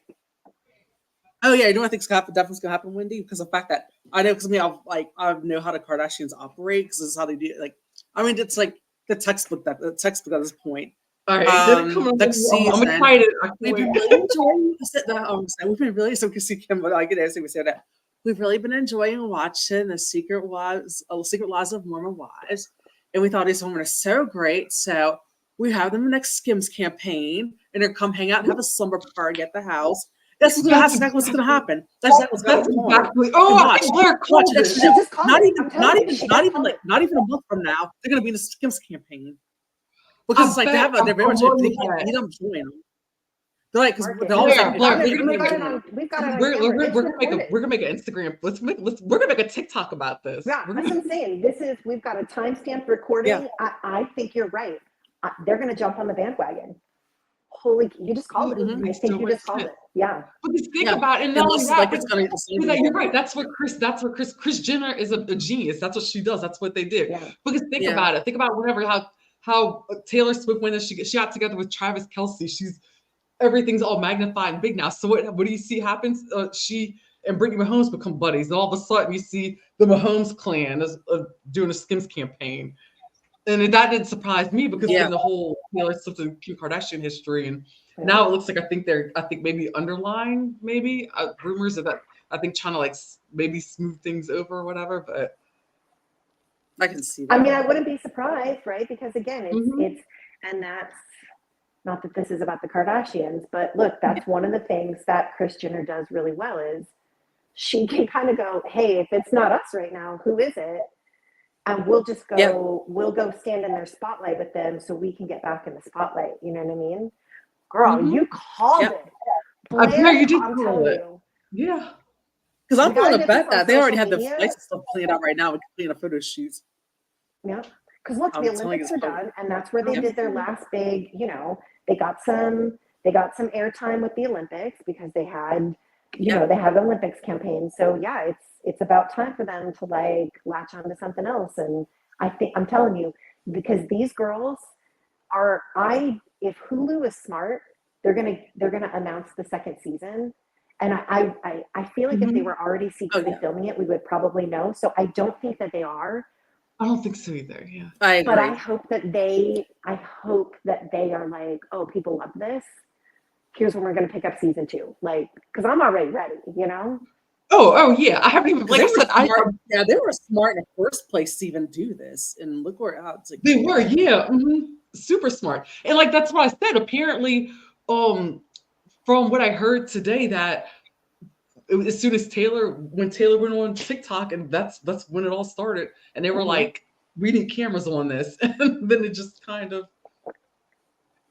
Oh yeah, you know what I think's going to happen? Definitely going to happen, Wendy, because of the fact that I know, because I know how the Kardashians operate because this is how they do it. Like, I mean, it's like the textbook at this point. All right, next season. I'm excited. We've been really enjoying. We've been really so. See Kim, but I get it. We say that we've really been enjoying watching the Secret Lives of Mormon Wives, and we thought these women are so great. So we have them in the next Skims campaign, and they're come hang out and have a slumber party at the house. That's exactly what's going to happen. That's exactly. Oh, I think Blair called it. Not even a month from now, they're going to be in the Skims campaiging because it's like they're very much they can't beat them, join them. They're like, because they're always like, we're gonna make an Instagram. We're gonna make a TikTok about this. Yeah, that's what I'm saying. We've got a timestamped recording. Yeah. I think you're right. They're gonna jump on the bandwagon. Holy, you just called it. I think you just called it. Yeah. But just think about it. And not only that, you're right. That's what Kris Jenner is a genius. That's what she does. That's what they do. Yeah. Because think about it. Think about how Taylor Swift, when she got together with Travis Kelce, everything's all magnified and big now. So what do you see happens? She and Brittany Mahomes become buddies. And all of a sudden, you see the Mahomes clan is doing a Skims campaign. And that didn't surprise me because in the whole Taylor Swift and Kim Kardashian history, and now it looks like I think maybe underlying rumors of that. I think trying to like maybe smooth things over or whatever, but I can see that. I mean, I wouldn't be surprised, right? Because again, it's and that's not that this is about the Kardashians, but look, that's one of the things that Kris Jenner does really well is she can kind of go, hey, if it's not us right now, who is it? And we'll just go, we'll go stand in their spotlight with them so we can get back in the spotlight. You know what I mean? Girl, you called it. Blair, you did call it. Yeah. Because I'm going to bet that they already have the flights stuff planned out right now. We can plan a photo shoot. Yeah. Because look, the Olympics are done, and that's where they did their last big, they got some airtime with the Olympics because they had, they had the Olympics campaign. So yeah, it's about time for them to like latch onto something else. And I'm telling you, because these girls if Hulu is smart, they're gonna announce the second season. And I feel like if they were already secretly filming it, we would probably know. So I don't think that they are. I don't think so either. Yeah. I agree. But I hope that they are like, oh, people love this. Here's when we're going to pick up season 2. Like, because I'm already ready, Oh yeah. I haven't even, like I said, they were smart in the first place to even do this. And look where it's like, they were, super smart. And like, that's what I said. Apparently, from what I heard today, that as soon as Taylor went on TikTok, and that's when it all started, and they were like reading cameras on this, and then it just kind of.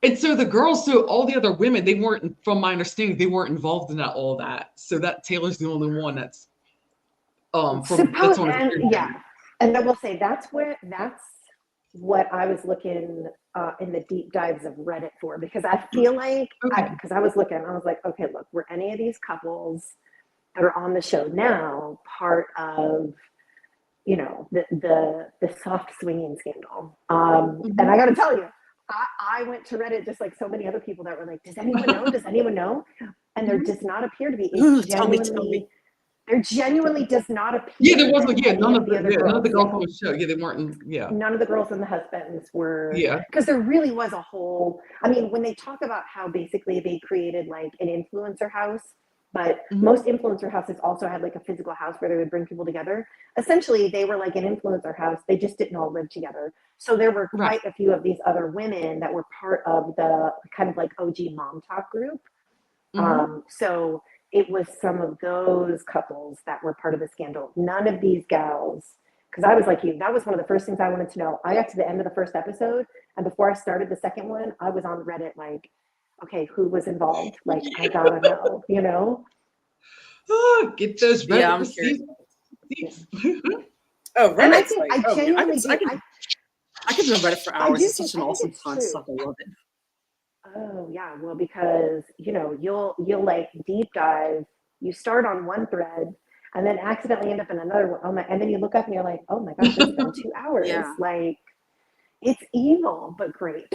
And so the girls, so all the other women, they weren't, from my understanding, they weren't involved in all that. So that Taylor's the only one that's that's on. And I will say that's what I was looking in the deep dives of Reddit for, because I feel like because I was like, okay, look, were any of these couples that are on the show now part of the soft swinging scandal? And I got to tell you, I went to Reddit just like so many other people that were like, does anyone know? Does anyone know? And there does not appear to be. Tell me. There genuinely does not appear. Yeah, there wasn't. Yeah, none of the girls on the show. Yeah, they weren't. Yeah, none of the girls and the husbands were. Yeah, because there really was a whole. I mean, when they talk about how basically they created like an influencer house, but most influencer houses also had like a physical house where they would bring people together. Essentially, they were like an influencer house. They just didn't all live together. So there were quite a few of these other women that were part of the kind of like OG mom talk group. So it was some of those couples that were part of the scandal. None of these gals, because I was like you, that was one of the first things I wanted to know. I got to the end of the first episode, and before I started the second one, I was on Reddit like, okay, who was involved? Like, I gotta know, Oh, get those Reddit I'm receipts. Oh, and I Reddit's think like, I genuinely I could do Reddit for hours. It's such an awesome fun stuff. I love it. Oh yeah, well, because you'll like deep dive. You start on one thread and then accidentally end up in another one. Oh my! And then you look up and you're like, oh my gosh, it's been 2 hours. Yeah. Like, it's evil but great.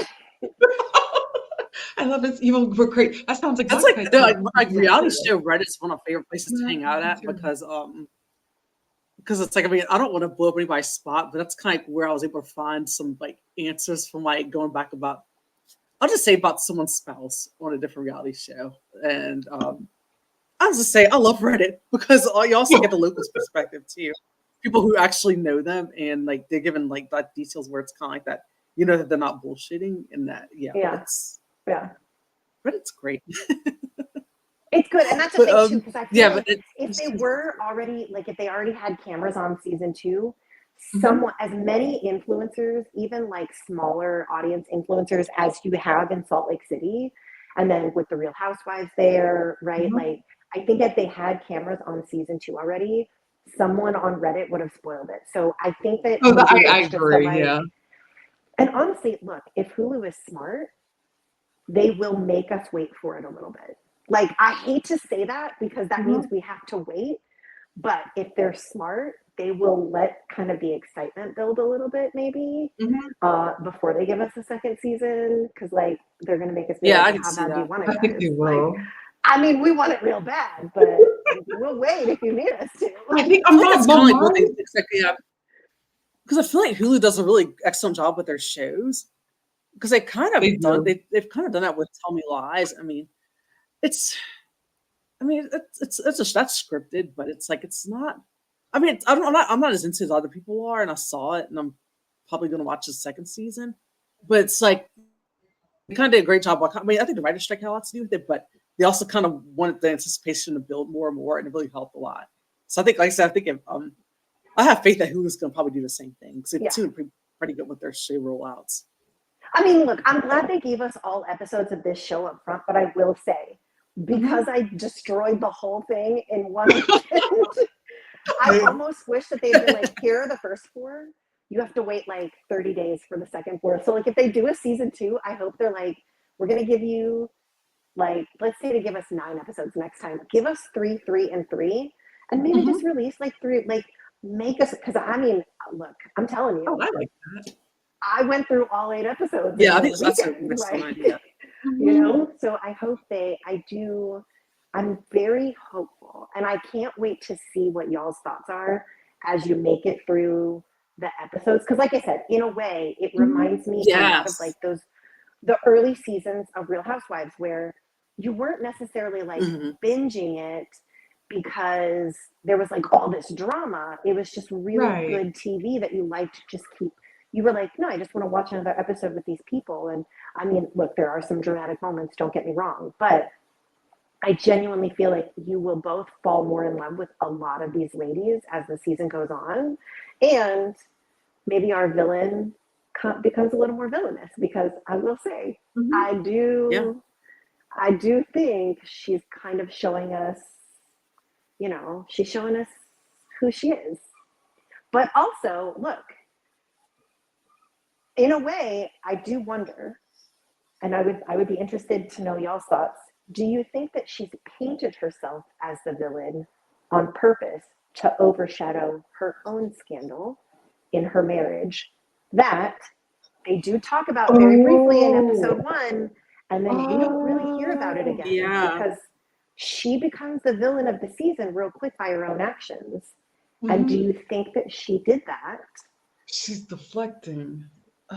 I love it's evil but great. That sounds That's like reality show. Reddit's one of my favorite places to hang out at because it's like, I mean, I don't want to blow up anybody's spot, but that's kind of like where I was able to find some like answers from like going back about. I'll just say about someone's spouse on a different reality show. And I'll just say I love Reddit because you also get the locals' perspective too. People who actually know them and like they're given like that details where it's kind of like that, that they're not bullshitting and that, Reddit's great. It's good. And that's the thing too, because I feel like if they already had cameras on season 2, somewhat as many influencers, even like smaller audience influencers as you have in Salt Lake City, and then with the Real Housewives there, right? Like, I think if they had cameras on season 2 already, someone on Reddit would have spoiled it. So I think that I agree. Yeah. And honestly, look, if Hulu is smart, they will make us wait for it a little bit. Like, I hate to say that because that means we have to wait, but if they're smart, they will let kind of the excitement build a little bit, maybe, before they give us a second season, because like they're gonna make us. I can see that. I think they will. I mean, we want it real bad, but we'll wait if you need us to. I think I'm not. It's kind of like what they exactly have. Because I feel like Hulu does a really excellent job with their shows. Because they've kind of done that with Tell Me Lies. I mean, it's just that's scripted, but it's like it's not. I mean, I'm not as into as other people are, and I saw it, and I'm probably going to watch the second season. But it's like they kind of did a great job. I mean, I think the writer's strike had a lot to do with it, but they also kind of wanted the anticipation to build more and more, and it really helped a lot. So I think, like I said, I have faith that Hulu's going to probably do the same thing because they're pretty good with their show rollouts. I mean, look, I'm glad they gave us all episodes of this show up front, but I will say, because I destroyed the whole thing in one weekend, I almost wish that they'd been like, here are the first 4. You have to wait like 30 days for the second 4. So like if they do a season 2, I hope they're like, we're going to give you like, let's say to give us 9 episodes next time. Give us 3, 3, and 3. And maybe just release like 3, like make us, because I mean, look, I'm telling you. Oh, I like that. I went through all 8 episodes. Yeah, I think that's a excellent idea. You know, so I hope I'm very hopeful, and I can't wait to see what y'all's thoughts are as you make it through the episodes. Because like I said, in a way, it reminds me of like the early seasons of Real Housewives where you weren't necessarily like binging it because there was like all this drama. It was just really good TV that you liked to just keep. You were like, no, I just want to watch another episode with these people. And I mean, look, there are some dramatic moments, don't get me wrong, but I genuinely feel like you will both fall more in love with a lot of these ladies as the season goes on. And maybe our villain becomes a little more villainous, because I will say, I do think she's kind of showing us, you know, she's showing us who she is. But also, look, in a way, I do wonder, and I would be interested to know y'all's thoughts. Do you think that she's painted herself as the villain on purpose to overshadow her own scandal in her marriage that they do talk about very briefly in episode 1, and then you don't really hear about it again because she becomes the villain of the season real quick by her own actions. And do you think that she did that? She's deflecting.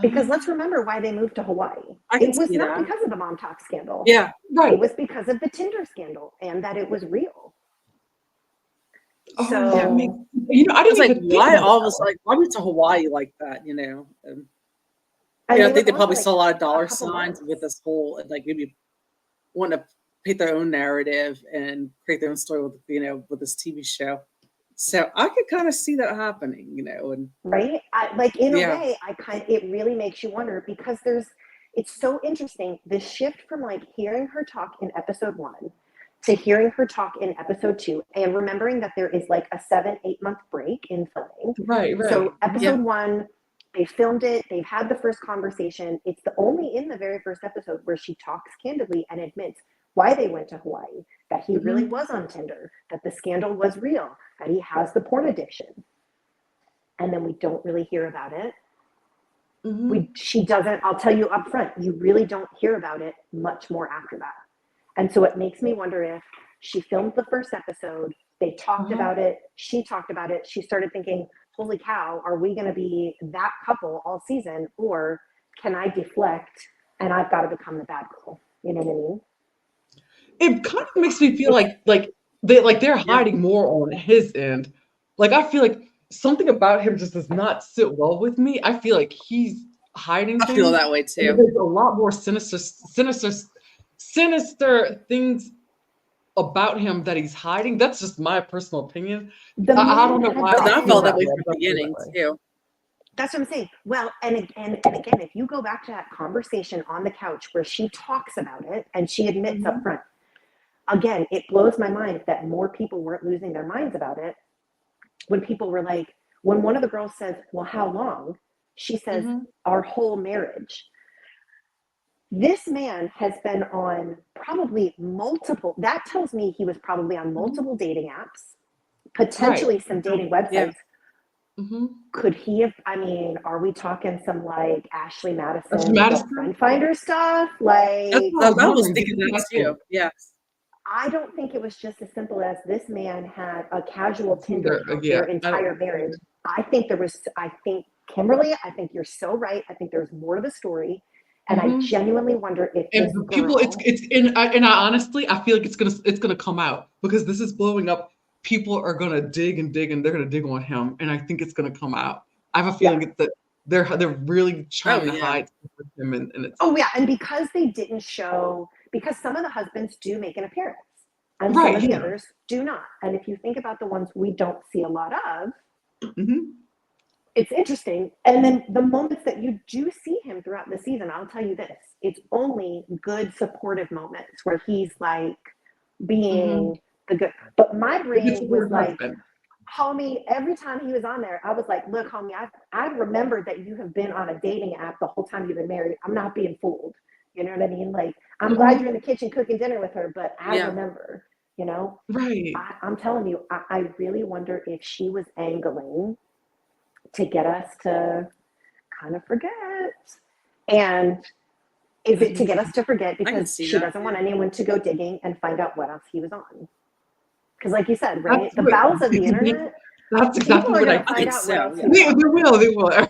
Because let's remember why they moved to Hawaii. It was not because of the mom talk scandal. Yeah, right. It was because of the Tinder scandal and that it was real. Oh, so, yeah, you know, I didn't like why went to Hawaii like that, you know? I think they probably saw a lot of dollar signs with this whole, like maybe want to paint their own narrative and create their own story with, you know, with this TV show. So I could kind of see that happening, you know, and right. In a way, it really makes you wonder, because it's so interesting. The shift from like hearing her talk in episode 1 to hearing her talk in episode 2, and remembering that there is like a 7-8 month break in filming. Right. So episode 1, they filmed it. They've had the first conversation. It's only in the very first episode where she talks candidly and admits why they went to Hawaii, that he really was on Tinder, that the scandal was real, that he has the porn addiction. And then we don't really hear about it. She doesn't, I'll tell you up front, you really don't hear about it much more after that. And so it makes me wonder if she filmed the first episode, they talked about it, she talked about it, she started thinking, holy cow, are we going to be that couple all season, or can I deflect and I've got to become the bad girl? You know what I mean? It kind of makes me feel like they're hiding more on his end. Like I feel like something about him just does not sit well with me. I feel like he's hiding things. I feel that way too. There's a lot more sinister things about him that he's hiding. That's just my personal opinion. I don't know why. I felt that way from the beginning too. That's what I'm saying. Well, and again, if you go back to that conversation on the couch where she talks about it and she admits up front, again, it blows my mind that more people weren't losing their minds about it. When people were like, when one of the girls says, well, how long? She says, our whole marriage. This man has been on probably multiple, that tells me he was probably on multiple dating apps, potentially some dating websites. Could he have, I mean, are we talking some like Ashley Madison friend finder stuff? Like, I was thinking that too. Yes. I don't think it was just as simple as this man had a casual Tinder account their entire marriage. I think Kimberly, I think you're so right. I think there's more to the story. And I genuinely wonder if this people, girl, and I honestly, I feel like it's gonna come out because this is blowing up. People are gonna dig and dig, and they're gonna dig on him, and I think it's gonna come out. I have a feeling that they're really trying to hide him, and it's and because they didn't show, because some of the husbands do make an appearance, and some of the others do not. And if you think about the ones we don't see a lot of, it's interesting. And then the moments that you do see him throughout the season, I'll tell you this, it's only good supportive moments where he's like being the good. But my brain was like, homie, every time he was on there, I was like, look, homie, I remembered that you have been on a dating app the whole time you've been married. I'm not being fooled. You know what I mean? Like, I'm glad you're in the kitchen cooking dinner with her, but I remember, you know? Right. I'm telling you, I really wonder if she was angling to get us to kind of forget. And is it to get us to forget because she doesn't want anyone to go digging and find out what else he was on? Because like you said, right, the bowels of the internet, that's exactly what I think. They will.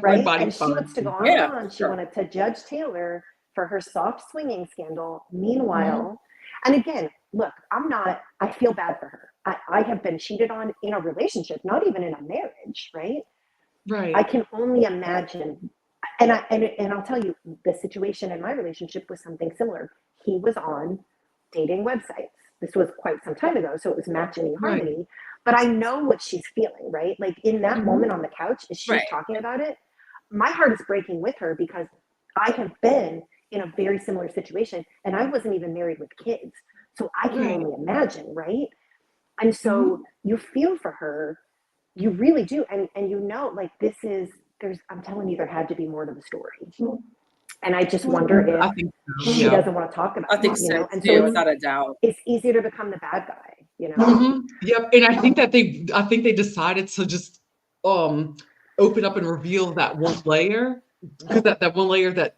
Right? And she wants to go on. She wanted to judge Taylor for her soft swinging scandal. Meanwhile, and again, look, I feel bad for her. I have been cheated on in a relationship, not even in a marriage, right? Right. I can only imagine. And I'll tell you, the situation in my relationship was something similar. He was on dating websites. This was quite some time ago, so it was Match and eHarmony. But I know what she's feeling, right? Like in that moment on the couch, as she's talking about it, my heart is breaking with her because I have been in a very similar situation, and I wasn't even married with kids. So I can only imagine, right? And so you feel for her, you really do. And you know, like I'm telling you, there had to be more to the story. And I just wonder if she doesn't want to talk about it. I think so, too, without a doubt. It's easier to become the bad guy, you know? Yep. And I think they decided to just open up and reveal that one layer. Because that one layer that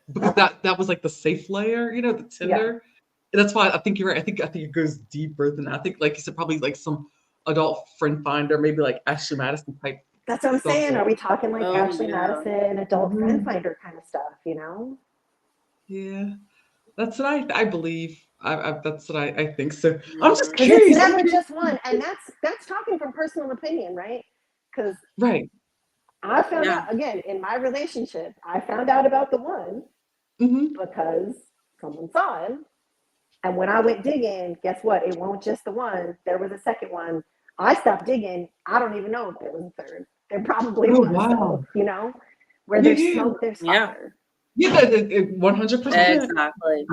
was like the safe layer, you know, the Tinder. And that's why I think you're right. I think it goes deeper than that. I think, like you said, probably like some adult friend finder, maybe like Ashley Madison type. That's what I'm saying. Are we talking like Ashley Madison, adult friend finder kind of stuff, you know? Yeah. That's what I believe. That's what I think. So I'm just curious. It's never just one. And that's talking from personal opinion, right? Because I found out, again, in my relationship, I found out about the one because someone saw him. And when I went digging, guess what? It wasn't just the one. There was a second one. I stopped digging. I don't even know if there was a third. There probably was. So, you know, where there's smoke, there's fire. Yeah, 100%. Exactly.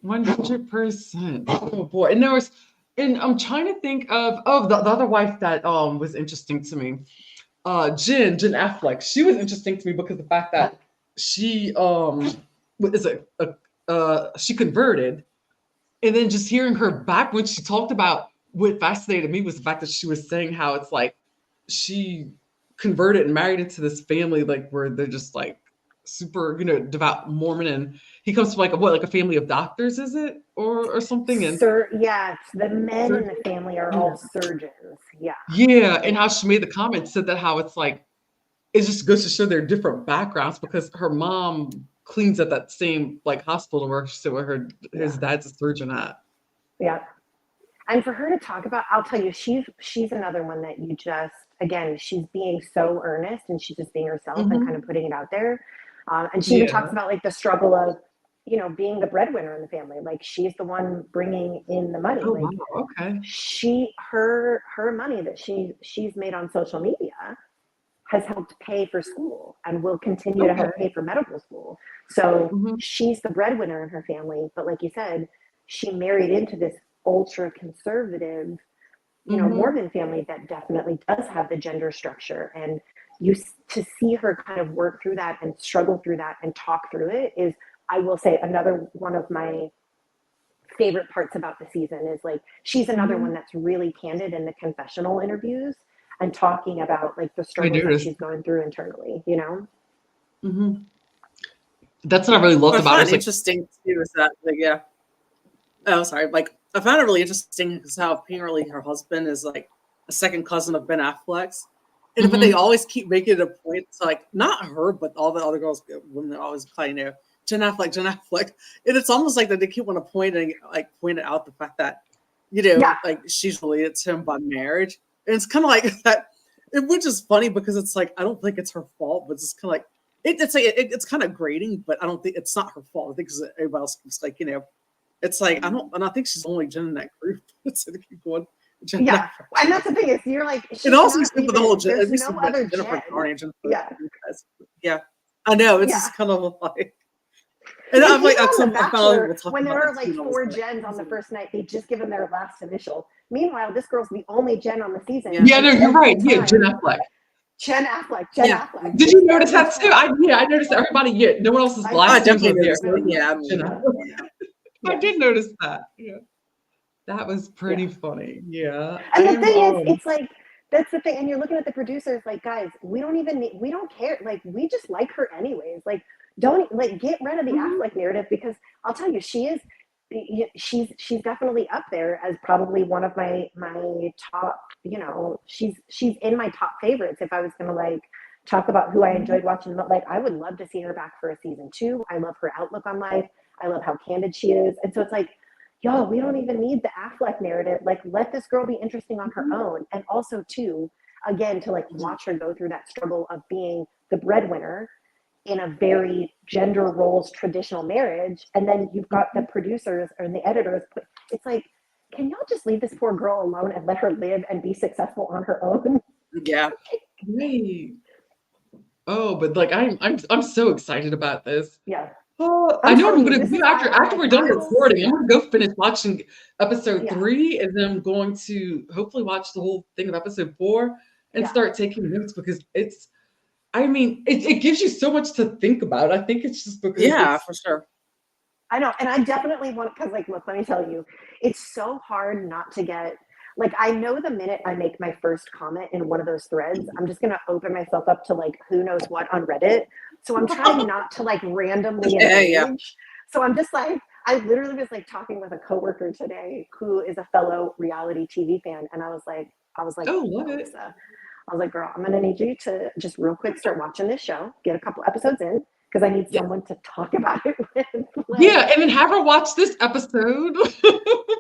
100%. Oh boy. And I'm trying to think of the other wife that was interesting to me. Jen Affleck. She was interesting to me because of the fact that she she converted, and then just hearing her back when she talked about what fascinated me was the fact that she was saying how it's like she converted and married into this family like where they're just like super, you know, devout Mormon, and he comes from like a family of doctors, is it, or something? And the men in the family are all surgeons. And how she made the comment, said that how it's like it just goes to show their different backgrounds because her mom cleans at that same like hospital where his dad's a surgeon at. And for her to talk about, I'll tell you, she's another one that you just, again, she's being so earnest and she's just being herself and kind of putting it out there. And she even talks about like the struggle of, you know, being the breadwinner in the family. Like she's the one bringing in the money. Her money that she's made on social media has helped pay for school and will continue to help pay for medical school. So she's the breadwinner in her family. But like you said, she married into this ultra conservative, you know, Mormon family that definitely does have the gender structure. And to see her kind of work through that and struggle through that and talk through it is, I will say, another one of my favorite parts about the season is like, she's another one that's really candid in the confessional interviews and talking about like the struggles that she's going through internally, you know? That's what I really loved about it. Interesting too is that, like, Oh, sorry. Like, I found it really interesting because how apparently her husband is like a second cousin of Ben Affleck's. And but they always keep making it a point to like not her, but all the other girls, women always playing there. Jen Affleck. And it's almost like that they keep want to pointing out the fact that, like she's related to him by marriage. And it's kind of like that, which is funny because it's like, I don't think it's her fault, but it's kind of like, it's kind of grating, but I don't think it's not her fault. I think it's everybody else is like, it's like, I think she's only Jen in that group. So they keep going. And that's the thing is, you're like, it also makes the whole there's no other Jennifer. Yeah, I know. It's just kind of like, and I'm like, when there are like 4 Jens on the first night, they just give them their last initial. Meanwhile, this girl's the only Jen on the season. Yeah, no, you're right. Yeah, Jen Affleck. Jen Affleck. Did you notice that too? I noticed everybody. Yeah, no one else is black. I definitely noticed. I did notice that. Yeah. That was pretty funny. Yeah. And the thing is, it's like, that's the thing. And you're looking at the producers, like, guys, we don't care. Like, we just like her anyways. Like, don't get rid of the Affleck narrative, because I'll tell you, she's definitely up there as probably one of my top, she's in my top favorites. If I was going to like talk about who I enjoyed watching, but like, I would love to see her back for a season 2. I love her outlook on life. I love how candid she is. And so it's like, yo, we don't even need the Affleck narrative. Like, let this girl be interesting on her own. And also, too, again, to like watch her go through that struggle of being the breadwinner in a very gender roles traditional marriage. And then you've got the producers and the editors. It's like, can y'all just leave this poor girl alone and let her live and be successful on her own? Yeah. Great. Oh, but like, I'm so excited about this. Yeah. I know what I'm gonna do after we're done recording. I'm gonna go finish watching episode 3, and then I'm going to hopefully watch the whole thing of episode 4 and start taking notes, because it gives you so much to think about. I think it's just because for sure. I know, and I definitely want, because like, look, let me tell you, it's so hard not to get, like, I know the minute I make my first comment in one of those threads, I'm just gonna open myself up to like who knows what on Reddit. So I'm trying not to like randomly engage. Yeah. So I'm just like, I literally was like talking with a coworker today who is a fellow reality TV fan, and I was like, oh, love it. Lisa, I was like, girl, I'm gonna need you to just real quick start watching this show, get a couple episodes in, because I need someone to talk about it with. Like, and then have her watch this episode.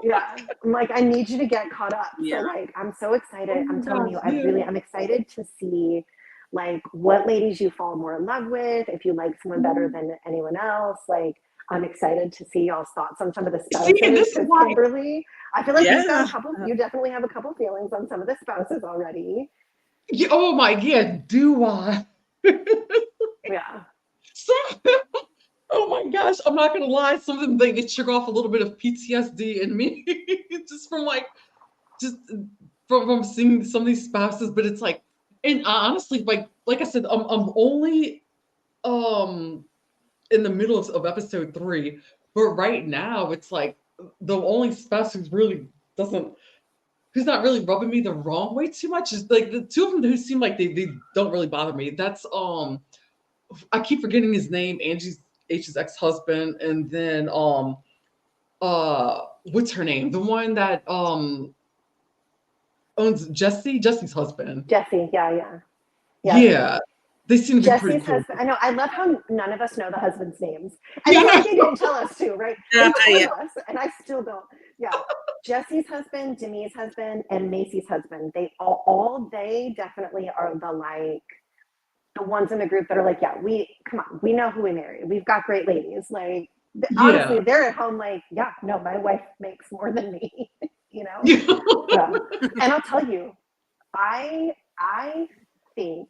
I'm like, I need you to get caught up. So like, I'm so excited. I'm telling you, I'm excited to see like what ladies you fall more in love with, if you like someone better than anyone else. Like, I'm excited to see y'all's thoughts on some of the spouses. Kimberly, I feel like you've got a couple, you definitely have a couple feelings on some of the spouses already. Yeah, oh my, do I? So, oh my gosh, I'm not gonna lie, some of them they trigger off a little bit of PTSD in me just from seeing some of these spouses. But it's like, and honestly, like I said, I'm only in the middle of episode 3, but right now it's like the only spouse who's not really rubbing me the wrong way too much is like the 2 of them who seem like they don't really bother me. That's I keep forgetting his name, H's ex-husband, and then what's her name? The one that owns Jesse's husband. Jesse, yeah. They seem to be Jesse's pretty cool. husband. I know. I love how none of us know the husband's names. And they didn't tell us to, right? They told us, and I still don't. Yeah. Jesse's husband, Demi's husband, and Macy's husband. They they definitely are the ones in the group that are like, we know who we married. We've got great ladies. Like, honestly, they're at home like, my wife makes more than me, And I'll tell you, I think,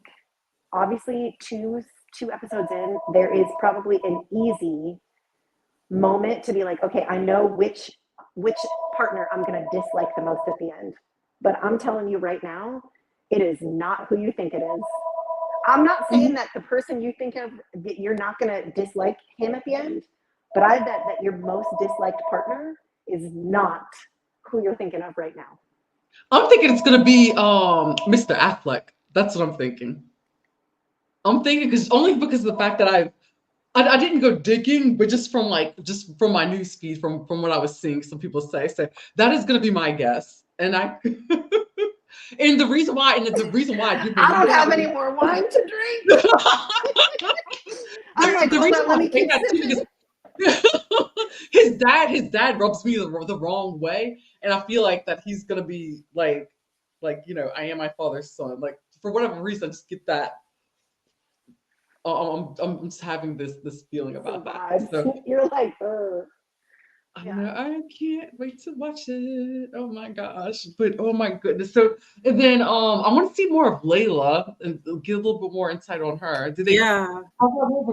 obviously, two episodes in, there is probably an easy moment to be like, okay, I know which partner I'm going to dislike the most at the end. But I'm telling you right now, it is not who you think it is. I'm not saying that the person you think of, that you're not going to dislike him at the end, but I bet that your most disliked partner is not who you're thinking of right now. I'm thinking it's going to be Mr. Affleck. That's what I'm thinking. I'm thinking because of the fact that I didn't go digging, but just from my news feed, from what I was seeing, some people say. So that is going to be my guess, and I and the reason why I do I believe don't that have any more wine to drink. I'm like, the hold reason on, why let I me say keep that too sipping. is his dad rubs me the wrong way, and I feel like that he's gonna be I am my father's son. Like for whatever reason, I just get that. I'm just having this feeling about that. So You're like, I yeah. know I can't wait to watch it. Oh my gosh! But oh my goodness. So and then I want to see more of Layla and get a little bit more insight on her. Did they? Yeah.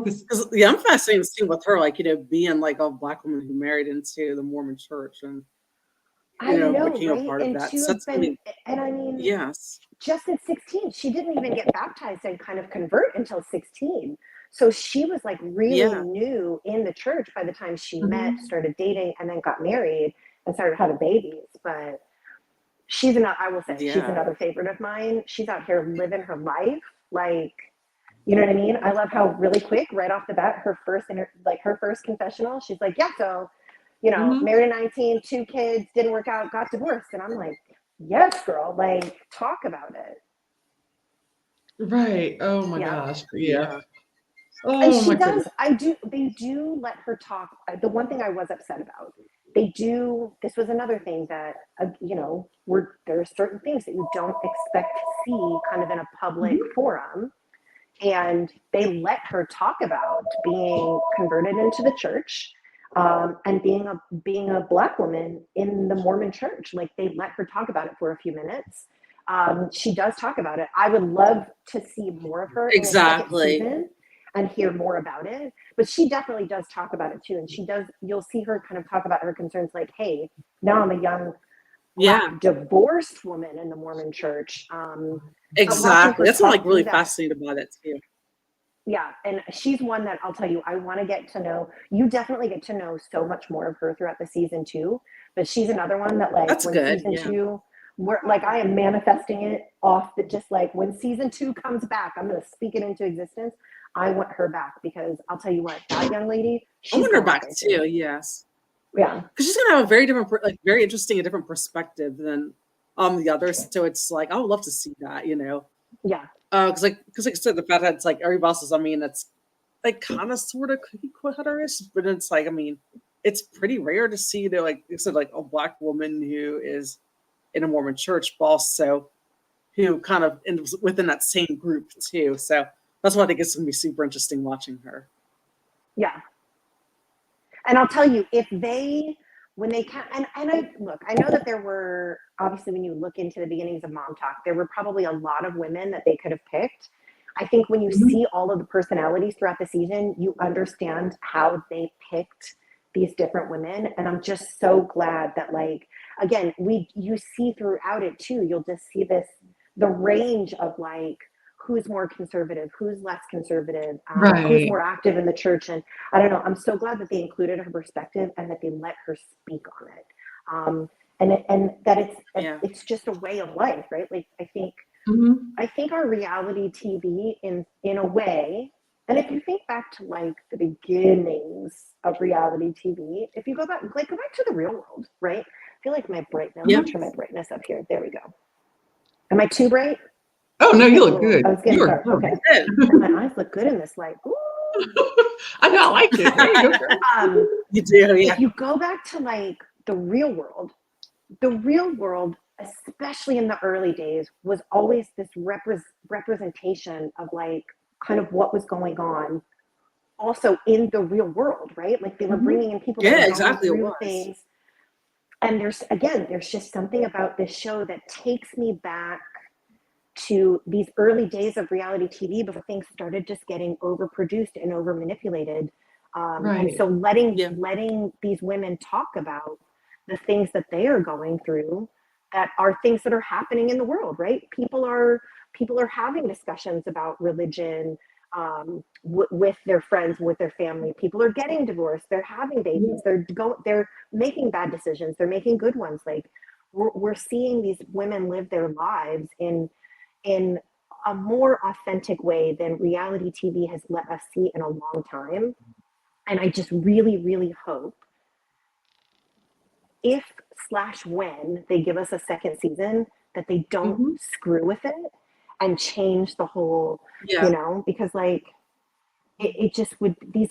Because Yeah, I'm fascinated to see with her, like, being like a Black woman who married into the Mormon church and, I know, became a right? part of And that. to So have that's gonna been, be, and I mean, yes. just at 16, she didn't even get baptized and kind of convert until 16. So she was like really Yeah. new in the church by the time she met, Mhm. started dating, and then got married and started having babies. But I will say, she's Yeah. another favorite of mine. She's out here living her life. Like, you know what I mean? I love how really quick, right off the bat, her first confessional, she's like, yeah, so, Mhm. married at 19, 2 kids, didn't work out, got divorced. And I'm like, yes, girl, like, talk about it. Right. Oh my Yeah. gosh. Yeah. Yeah. And Oh she my does, goodness. they do let her talk. The one thing I was upset about, this was another thing that, there are certain things that you don't expect to see kind of in a public Mhm. forum. And they let her talk about being converted into the church, and being a Black woman in the Mormon church. Like they let her talk about it for a few minutes. She does talk about it. I would love to see more of her in a second Exactly. season and hear more about it. But she definitely does talk about it too. And you'll see her kind of talk about her concerns like, hey, now I'm a young Yeah. Black divorced woman in the Mormon church. But watching Exactly. her That's what I'm talk like through really that, fascinated about it too. yeah, and she's one that I'll tell you, I want to get to know. You definitely get to know so much more of her throughout the season too. But she's another one that, like, That's when good. season Yeah. two, like, I am manifesting it off the just like when season two comes back, I'm going to speak it into existence. I want her back because I'll tell you what, that young lady, I she's want her going back places. too. Yes. Yeah, Because she's gonna have a very different, like very interesting and different perspective than the others. So it's like I would love to see that, yeah, because I said, the fact that it's like every boss is, I mean, it's like kind of sort of cookie cutter-ish, but it's like, I mean, it's pretty rare to see, like you said, like a Black woman who is in a Mormon church, but also who kind of within that same group too. So that's why I think it's gonna be super interesting watching her. yeah. And I'll tell you, when they can, and I know that there were, obviously, when you look into the beginnings of Mom Talk, there were probably a lot of women that they could have picked. I think when you Mhm. see all of the personalities throughout the season, you understand how they picked these different women. And I'm just so glad that, like, again, you see throughout it too, you'll just see the range of, like, who's more conservative, who's less conservative, who's Right. more active in the church. And I don't know. I'm so glad that they included her perspective and that they let her speak on it. And that Yeah. it's just a way of life, right? Like Mhm. I think our reality TV in a way, and if you think back to like the beginnings of reality TV, if you go back to the real world, right? I feel like my brightness. Let Yeah. me turn my brightness up here. There we go. Am I too bright? Oh no, you look I good. was You getting are dark. Okay. good. Good. And my eyes look good in this light. Ooh. I know. I like it. There you go, girl. You do, yeah. If you go back to like the real world, especially in the early days, was always this representation of like kind of what was going on also in the real world, right? Like they were Mhm. bringing in people that Yeah, were going exactly. It through was. things. And there's just something about this show that takes me back to these early days of reality TV before things started just getting overproduced and over manipulated. And Right. so Yeah. letting these women talk about the things that they are going through that are things that are happening in the world, right? People are having discussions about religion, with their friends, with their family. People are getting divorced. They're having Yeah. babies. They're making bad decisions. They're making good ones. Like we're seeing these women live their lives in a more authentic way than reality TV has let us see in a long time. And I just really, really hope if/when they give us a second season, that they don't screw with it and change the whole, because like it just would, these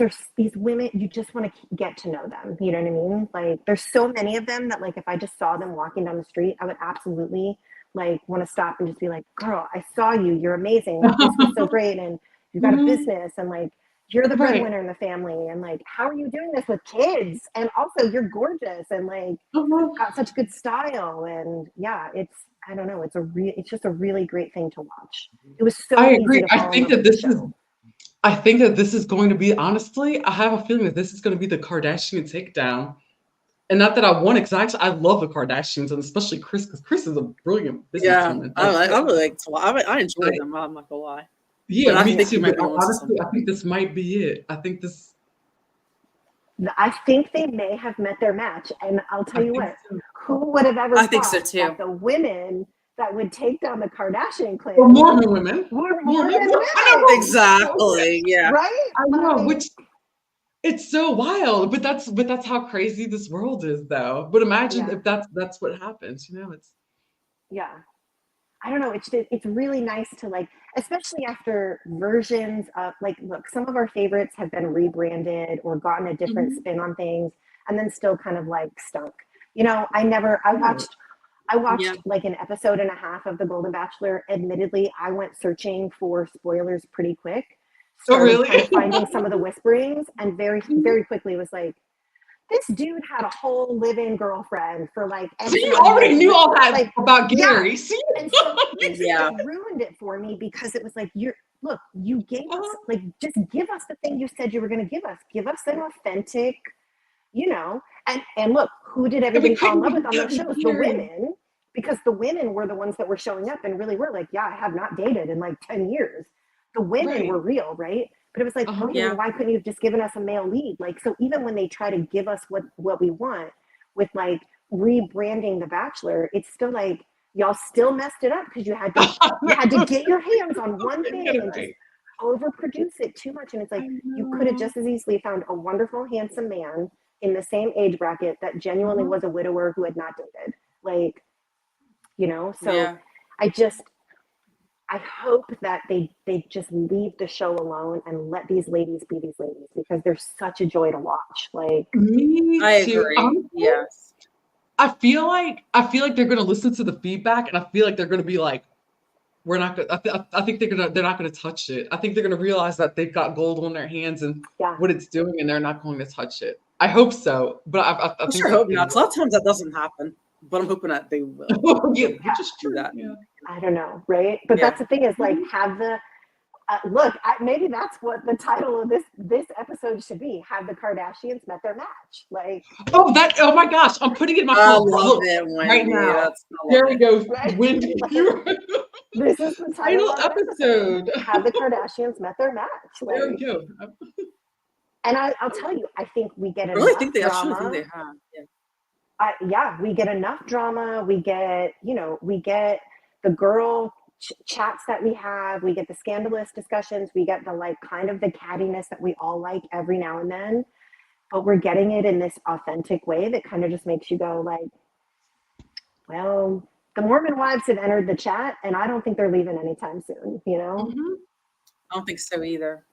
women, you just want to get to know them. You know what I mean? Like there's so many of them that like, if I just saw them walking down the street, I would absolutely like want to stop and just be like, girl, I saw you. You're amazing. Like, this was so great. And you got a business and like, you're the breadwinner in the family. And like, how are you doing this with kids? And also you're gorgeous and like got such good style. And yeah, I don't know. It's just a really great thing to watch. It was so I easy agree. to fall in love with the show. I think that this is going to be, honestly, I have a feeling that this is going to be the Kardashian takedown. And not that I want it, because I love the Kardashians, and especially Kris, because Kris is a brilliant businesswoman. I really like to. I enjoy them. I'm not gonna lie. Yeah, but me too. But honestly, I think this might be it. I think they may have met their match, and I'll tell you what. So. Who would have ever thought that the women that would take down the Kardashian clan were Mormon women? Were Mormon women. Exactly. Yeah. Right. I know. Which it's so wild, but that's how crazy this world is, though. But imagine if that's what happens. It's. Yeah. I don't know. It's really nice to like, especially after versions of like, look, some of our favorites have been rebranded or gotten a different spin on things, and then still kind of like stunk. I watched like an episode and a half of The Golden Bachelor. Admittedly, I went searching for spoilers pretty quick. Started kind of finding some of the whisperings, and very, very quickly was like, this dude had a whole live-in girlfriend for like. You already knew all that about Gary. Yeah. And so it ruined it for me, because it was like, you gave us, like, just give us the thing you said you were going to give us. Give us an authentic, and look, who did everybody fall in love with on those shows? The women, because the women were the ones that were showing up and really were like, I have not dated in like 10 years. The women were real, right? But it was like, well, why couldn't you have just given us a male lead? Like, so even when they try to give us what we want with like rebranding The Bachelor, it's still like, y'all still messed it up because you had to get your hands on one thing and just overproduce it too much. And it's like, you could have just as easily found a wonderful, handsome man in the same age bracket that genuinely was a widower who had not dated. Like, so I hope that they just leave the show alone and let these ladies be these ladies, because they're such a joy to watch. Like, I agree. Yes. I feel like they're going to listen to the feedback, and I feel like they're going to be like, we're not going to, I think they're not going to touch it. I think they're going to realize that they've got gold on their hands and what it's doing, and they're not going to touch it. I hope so, but I think sure hope not. A lot of times that doesn't happen, but I'm hoping that they will. Just do that. Yeah. I don't know, right? But that's the thing, is like, have the maybe that's what the title of this episode should be. Have the Kardashians met their match? Like, oh my gosh, I'm putting it in my phone right now. There we go, Wendy. This is the title episode. Have the Kardashians met their match? Like, there we go. And I'll tell you, I think we get enough drama. I think they have. We get enough drama. We get the girl chats that we have. We get the scandalous discussions. We get the like kind of the cattiness that we all like every now and then. But we're getting it in this authentic way that kind of just makes you go like, well, the Mormon wives have entered the chat, and I don't think they're leaving anytime soon. I don't think so either.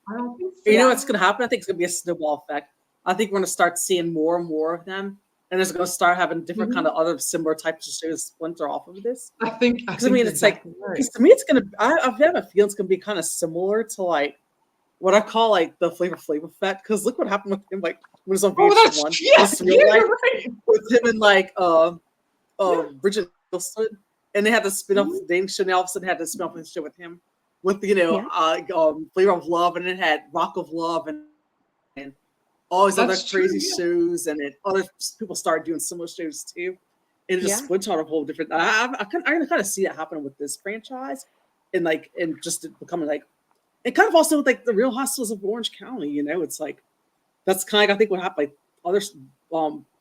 You know what's going to happen? I think it's going to be a snowball effect. I think we're going to start seeing more and more of them, and it's going to start having different kind of other similar types of shows splinter off of this. I think it's like, to me, it's going to. I have a feeling it's going to be kind of similar to like what I call like the Flavor Flav effect. Because look what happened with him, like when it was on VH1, with him and like Bridget Nielsen, and they had to spin off the dating show. And all of a sudden, had to spin off the show with him. With Flavor of Love, and it had Rock of Love, and all these other crazy shows, and other people started doing similar shows too. And it just split out a whole different. I kind of see that happening with this franchise, and just becoming like, and kind of also with like the Real Housewives of Orange County. It's like that's kind of I think what happened. Like other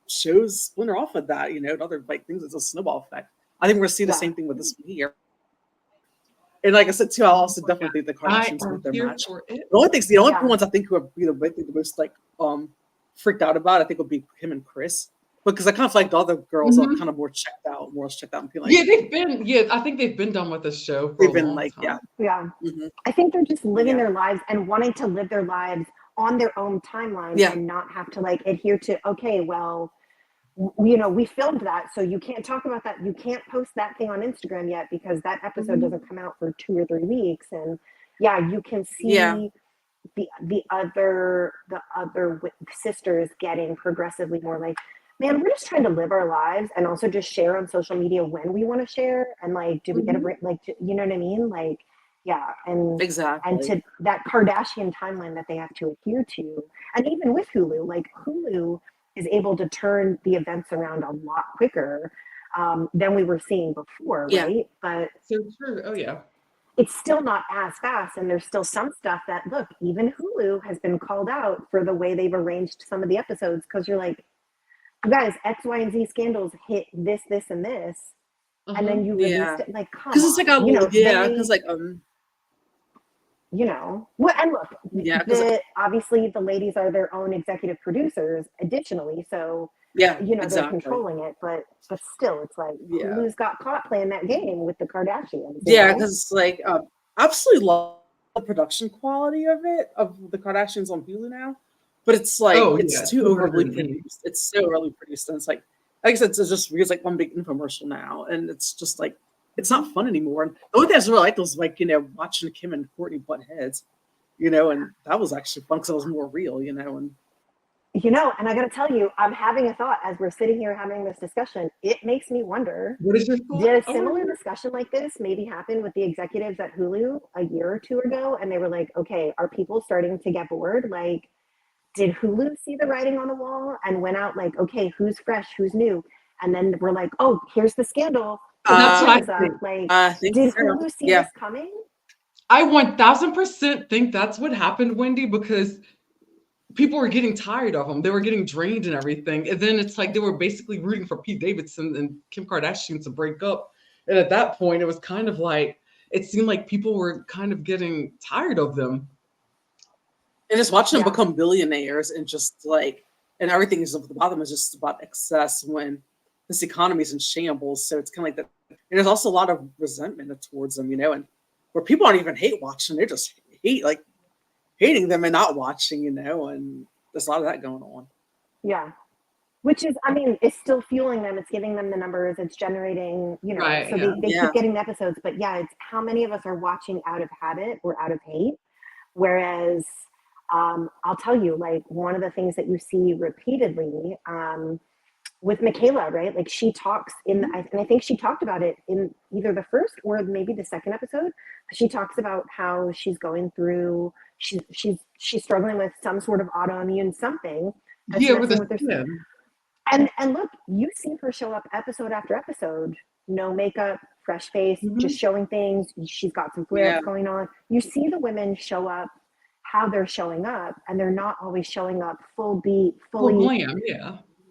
shows splinter off of that. And other like things. It's a snowball effect. I think we're gonna see the same thing with this one here. And like I said too, I also definitely think the Kardashians with their match. The only ones I think who are the most like freaked out about, I think would be him and Kris. Because I kind of feel like the other girls are kind of more checked out and feel like I think they've been done with the show for they've a been long like time. I think they're just living their lives and wanting to live their lives on their own timeline and not have to like adhere to, okay, well, you know, we filmed that, so you can't talk about that. You can't post that thing on Instagram yet because that episode doesn't come out for 2 or 3 weeks. And you can see the other sisters getting progressively more like, man, we're just trying to live our lives and also just share on social media when we want to share. And like, do we get you know what I mean? Like, and exactly. And to that Kardashian timeline that they have to adhere to. And even with Hulu, like Hulu is able to turn the events around a lot quicker than we were seeing before, right? But so true. Oh yeah. It's still not as fast, and there's still some stuff that, look, even Hulu has been called out for the way they've arranged some of the episodes, because you're like, you guys, X, Y, and Z scandals hit this, and this, and then you released it. Like, come on. Because it's like, because like, you know, well, and look, obviously the ladies are their own executive producers additionally, so you know, they're controlling it, but still, it's like, Hulu's got caught playing that game with the Kardashians. Because it's like, I absolutely love the production quality of the Kardashians on Hulu now, but it's like, it's too overly produced. It's so overly produced, and it's like I said, it's just it's like one big infomercial now, and it's just like, it's not fun anymore. And the only thing I really liked was like, you know, watching Kim and Kourtney butt heads, you know, and that was actually fun because it was more real, you know. And and I got to tell you, I'm having a thought as we're sitting here having this discussion. It makes me wonder, what is your thought? Did a similar discussion like this maybe happen with the executives at Hulu a year or 2 ago? And they were like, okay, are people starting to get bored? Like, did Hulu see the writing on the wall and went out like, okay, who's fresh, who's new? And then we're like, oh, here's the scandal. That's what I think. Like, did Hulu see this coming? I 1000% think that's what happened, Wendy, because people were getting tired of them. They were getting drained and everything. And then it's like they were basically rooting for Pete Davidson and Kim Kardashian to break up. And at that point, it was kind of like, it seemed like people were kind of getting tired of them. And just watching them become billionaires and just like, and everything is about them is just about excess when this economy is in shambles. So it's kind of like that. And there's also a lot of resentment towards them, you know, and where people aren't even hate watching, they're just hating them and not watching, you know, and there's a lot of that going on. Yeah. Which is, I mean, it's still fueling them. It's giving them the numbers. It's generating, you know, so they keep getting the episodes. But it's how many of us are watching out of habit or out of hate? Whereas I'll tell you, like, one of the things that you see repeatedly with Michaela, right? Like, she talks and I think she talked about it in either the first or maybe the second episode. She talks about how she's going through, she's struggling with some sort of autoimmune something. And look, you see her show up episode after episode, no makeup, fresh face, just showing things. She's got some flare-ups going on. You see the women show up how they're showing up, and they're not always showing up fully glam,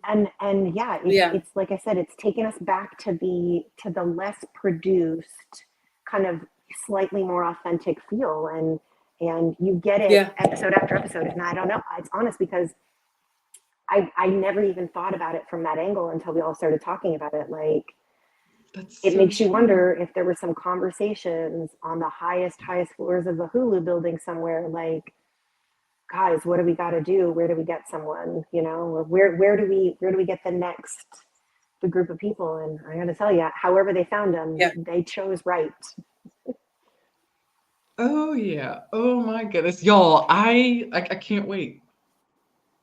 it's like I said, it's taken us back to the less produced, kind of slightly more authentic feel, and you get it episode after episode. And I don't know, it's honest, because I never even thought about it from that angle until we all started talking about it. Like, it makes you wonder if there were some conversations on the highest floors of the Hulu building somewhere, like, guys, what do we got to do? Where do we get someone, you know, or where do we get the group of people? And I got to tell you, however they found them, they chose right. Oh yeah. Oh my goodness. Y'all, I can't wait.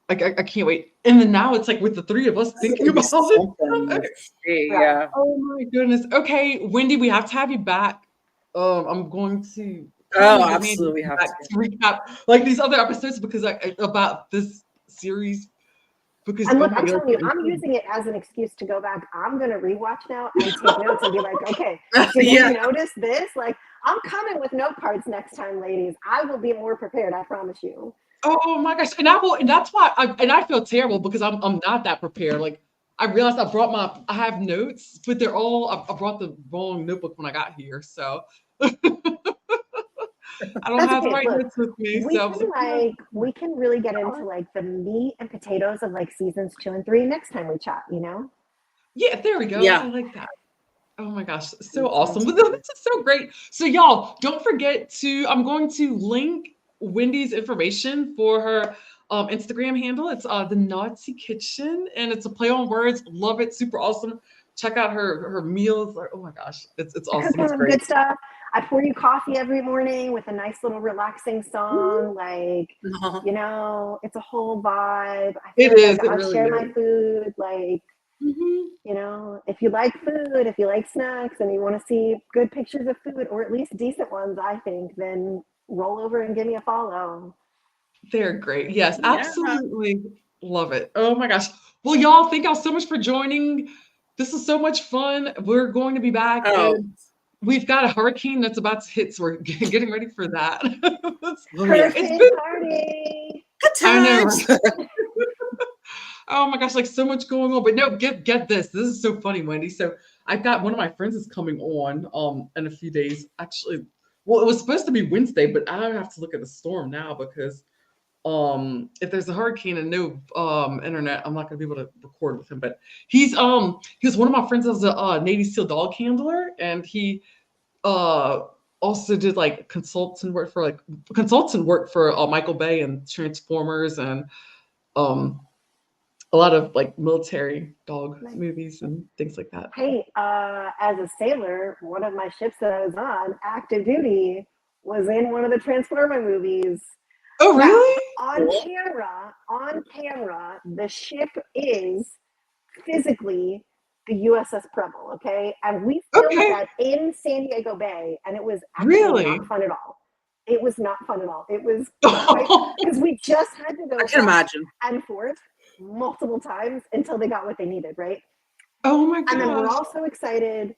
I can't wait. And then now it's like with the three of us thinking about it. Oh my goodness. Okay, Wendy, we have to have you back. I'm going to absolutely have to recap like these other episodes because about this series. Because and look, I'm telling you, I'm using it as an excuse to go back. I'm gonna rewatch now and take notes and be like, okay, did you notice this? Like, I'm coming with note cards next time, ladies. I will be more prepared, I promise you. Oh my gosh. And that's why I feel terrible because I'm not that prepared. Like, I realized I have notes, but they're all, I brought the wrong notebook when I got here. So I don't have the right notes with me. We can really get into like the meat and potatoes of like seasons 2 and 3 next time we chat, you know? Yeah, there we go. Yeah. I like that. Oh my gosh, so awesome. But this is so great. So y'all, don't forget to, I'm going to link Wendy's information for her Instagram handle. It's the Naughty Kitchen, and it's a play on words. Love it, super awesome. Check out her meals. Oh my gosh, it's awesome. It's great. Good stuff. I pour you coffee every morning with a nice little relaxing song. Like, you know, it's a whole vibe. I feel like I'll share my food. Like, you know, if you like food, if you like snacks, and you want to see good pictures of food, or at least decent ones, I think, then roll over and give me a follow. They're great. Yes, absolutely love it. Oh my gosh. Well, y'all, thank y'all so much for joining. This is so much fun. We're going to be back. And we've got a hurricane that's about to hit, so we're getting ready for that. Hurricane party. Good times. I know. Oh my gosh, like so much going on. But no, get this. This is so funny, Wendy. So I've got one of my friends is coming on in a few days. Actually, well, it was supposed to be Wednesday, but I have to look at the storm now because if there's a hurricane and no internet, I'm not gonna be able to record with him. But he's one of my friends as a Navy SEAL dog handler, and he also did like consultant work for Michael Bay and Transformers and a lot of like military dog movies and things like that. Hey, as a sailor, one of my ships that I was on, active duty, was in one of the Transformer movies. Oh, really? On camera, the ship is physically the USS Preble, okay? And we filmed that in San Diego Bay, and it was actually not fun at all. It was not fun at all. It was because we just had to go back and forth multiple times until they got what they needed, right? Oh my god! And then we're all so excited.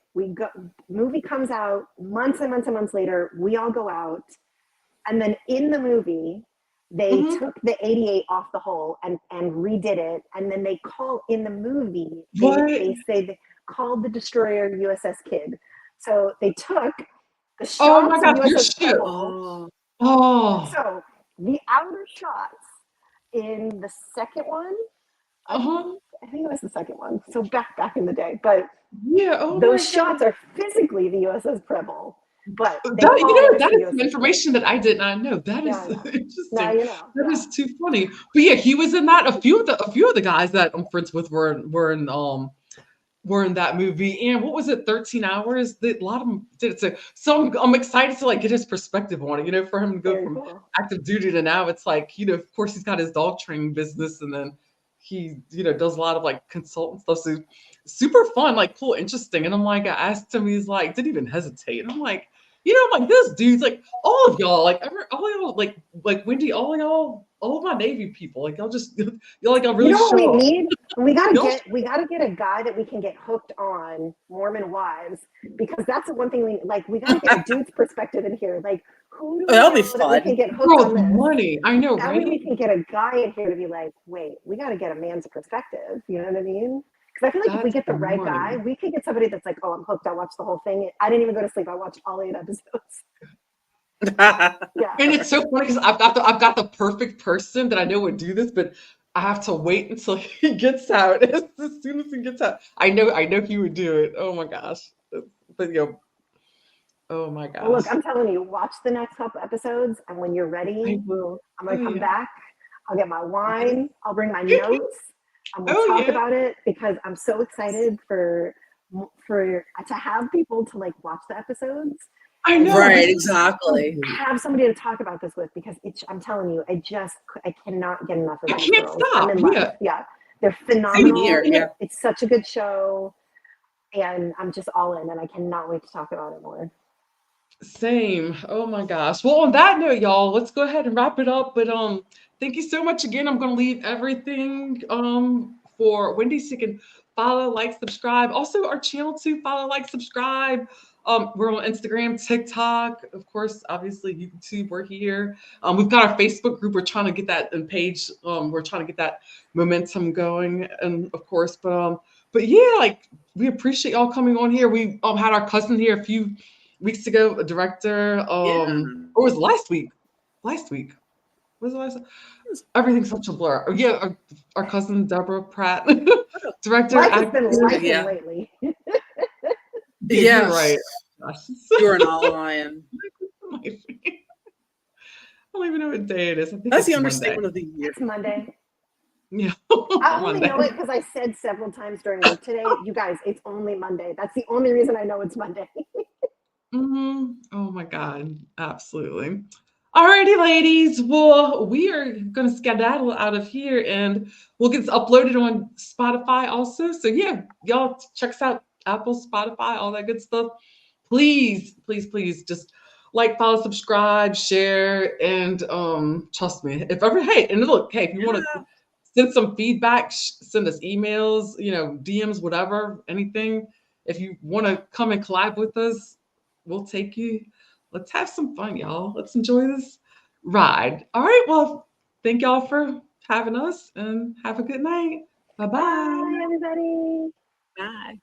Movie comes out months and months and months later. We all go out, and then in the movie, they took the 88 off the hull and redid it. And then they call in the movie. They say they called the destroyer USS Kidd. So they took the shots of USS Preble. So the outer shots in the second one, I think it was the second one. So back in the day, but those shots are physically the USS Preble. But that is some information that I did not know. That is interesting. Now you know. That is too funny. But yeah, he was in that. A few of the guys that I'm friends with were in that movie. And what was it? 13 Hours. A lot of them did it. So I'm excited to like get his perspective on it. You know, for him to go from active duty to now, it's like, you know, of course he's got his dog training business, and then he, you know, does a lot of like consultant stuff. So super fun, like cool, interesting. And I'm like, I asked him, he's like, didn't even hesitate. And I'm like, you know, I'm like, this dude's like, all of y'all, like, all y'all, like Wendy, all of my Navy people, like, y'all really. You know what we need? We gotta get a guy that we can get hooked on Mormon wives, because that's the one thing we gotta get a dude's perspective in here. Like, who do we know that we can get hooked on this? Money, I know, that right? way we can get a guy in here to be like, wait, we gotta get a man's perspective. You know what I mean? Because I feel like if we get the right guy, we could get somebody that's like, oh, I'm hooked. I watched the whole thing. I didn't even go to sleep. I watched all 8 episodes. And it's so funny because I've got the perfect person that I know would do this, but I have to wait until he gets out. As soon as he gets out, I know he would do it. Oh my gosh! But oh my gosh! Well, look, I'm telling you, watch the next couple episodes, and when you're ready, I'm gonna come back. I'll get my wine. I'll bring my notes. And we'll talk about it, because I'm so excited for to have people to like watch the episodes. I know, right? Exactly. Have somebody to talk about this with, because I'm telling you, I cannot get enough of these girls. Stop. I'm in love. Yeah, they're phenomenal. It's such a good show, and I'm just all in, and I cannot wait to talk about it more. Same. Oh my gosh. Well, on that note, y'all, let's go ahead and wrap it up. But thank you so much again. I'm going to leave everything for Wendy, so you can follow, like, subscribe. Also, our channel too. Follow, like, subscribe. We're on Instagram, TikTok, of course, obviously YouTube. We're here. We've got our Facebook group. We're trying to get that page. We're trying to get that momentum going, and of course, but yeah, like, we appreciate y'all coming on here. We had our cousin here a few weeks ago, a director, or was it last week? Last week. Was it last? Everything's such a blur. Yeah, our cousin Deborah Pratt, director. Life has been lifing lately. You're right. You're an all-lion. I don't even know what day it is. I think That's the it's understatement Monday. of the year. It's Monday. Yeah. I only know it because I said several times during work today, you guys, it's only Monday. That's the only reason I know it's Monday. Oh my God. Absolutely. Alrighty, ladies. Well, we are going to skedaddle out of here and we'll get this uploaded on Spotify also. So yeah, y'all check us out. Apple, Spotify, all that good stuff. Please, please, please just like, follow, subscribe, share, and trust me, if ever, hey, and look, hey, if you want to send some feedback, send us emails, DMs, whatever, anything. If you want to come and collab with us, we'll take you. Let's have some fun, y'all. Let's enjoy this ride. All right. Well, thank y'all for having us and have a good night. Bye-bye. Bye, everybody. Bye.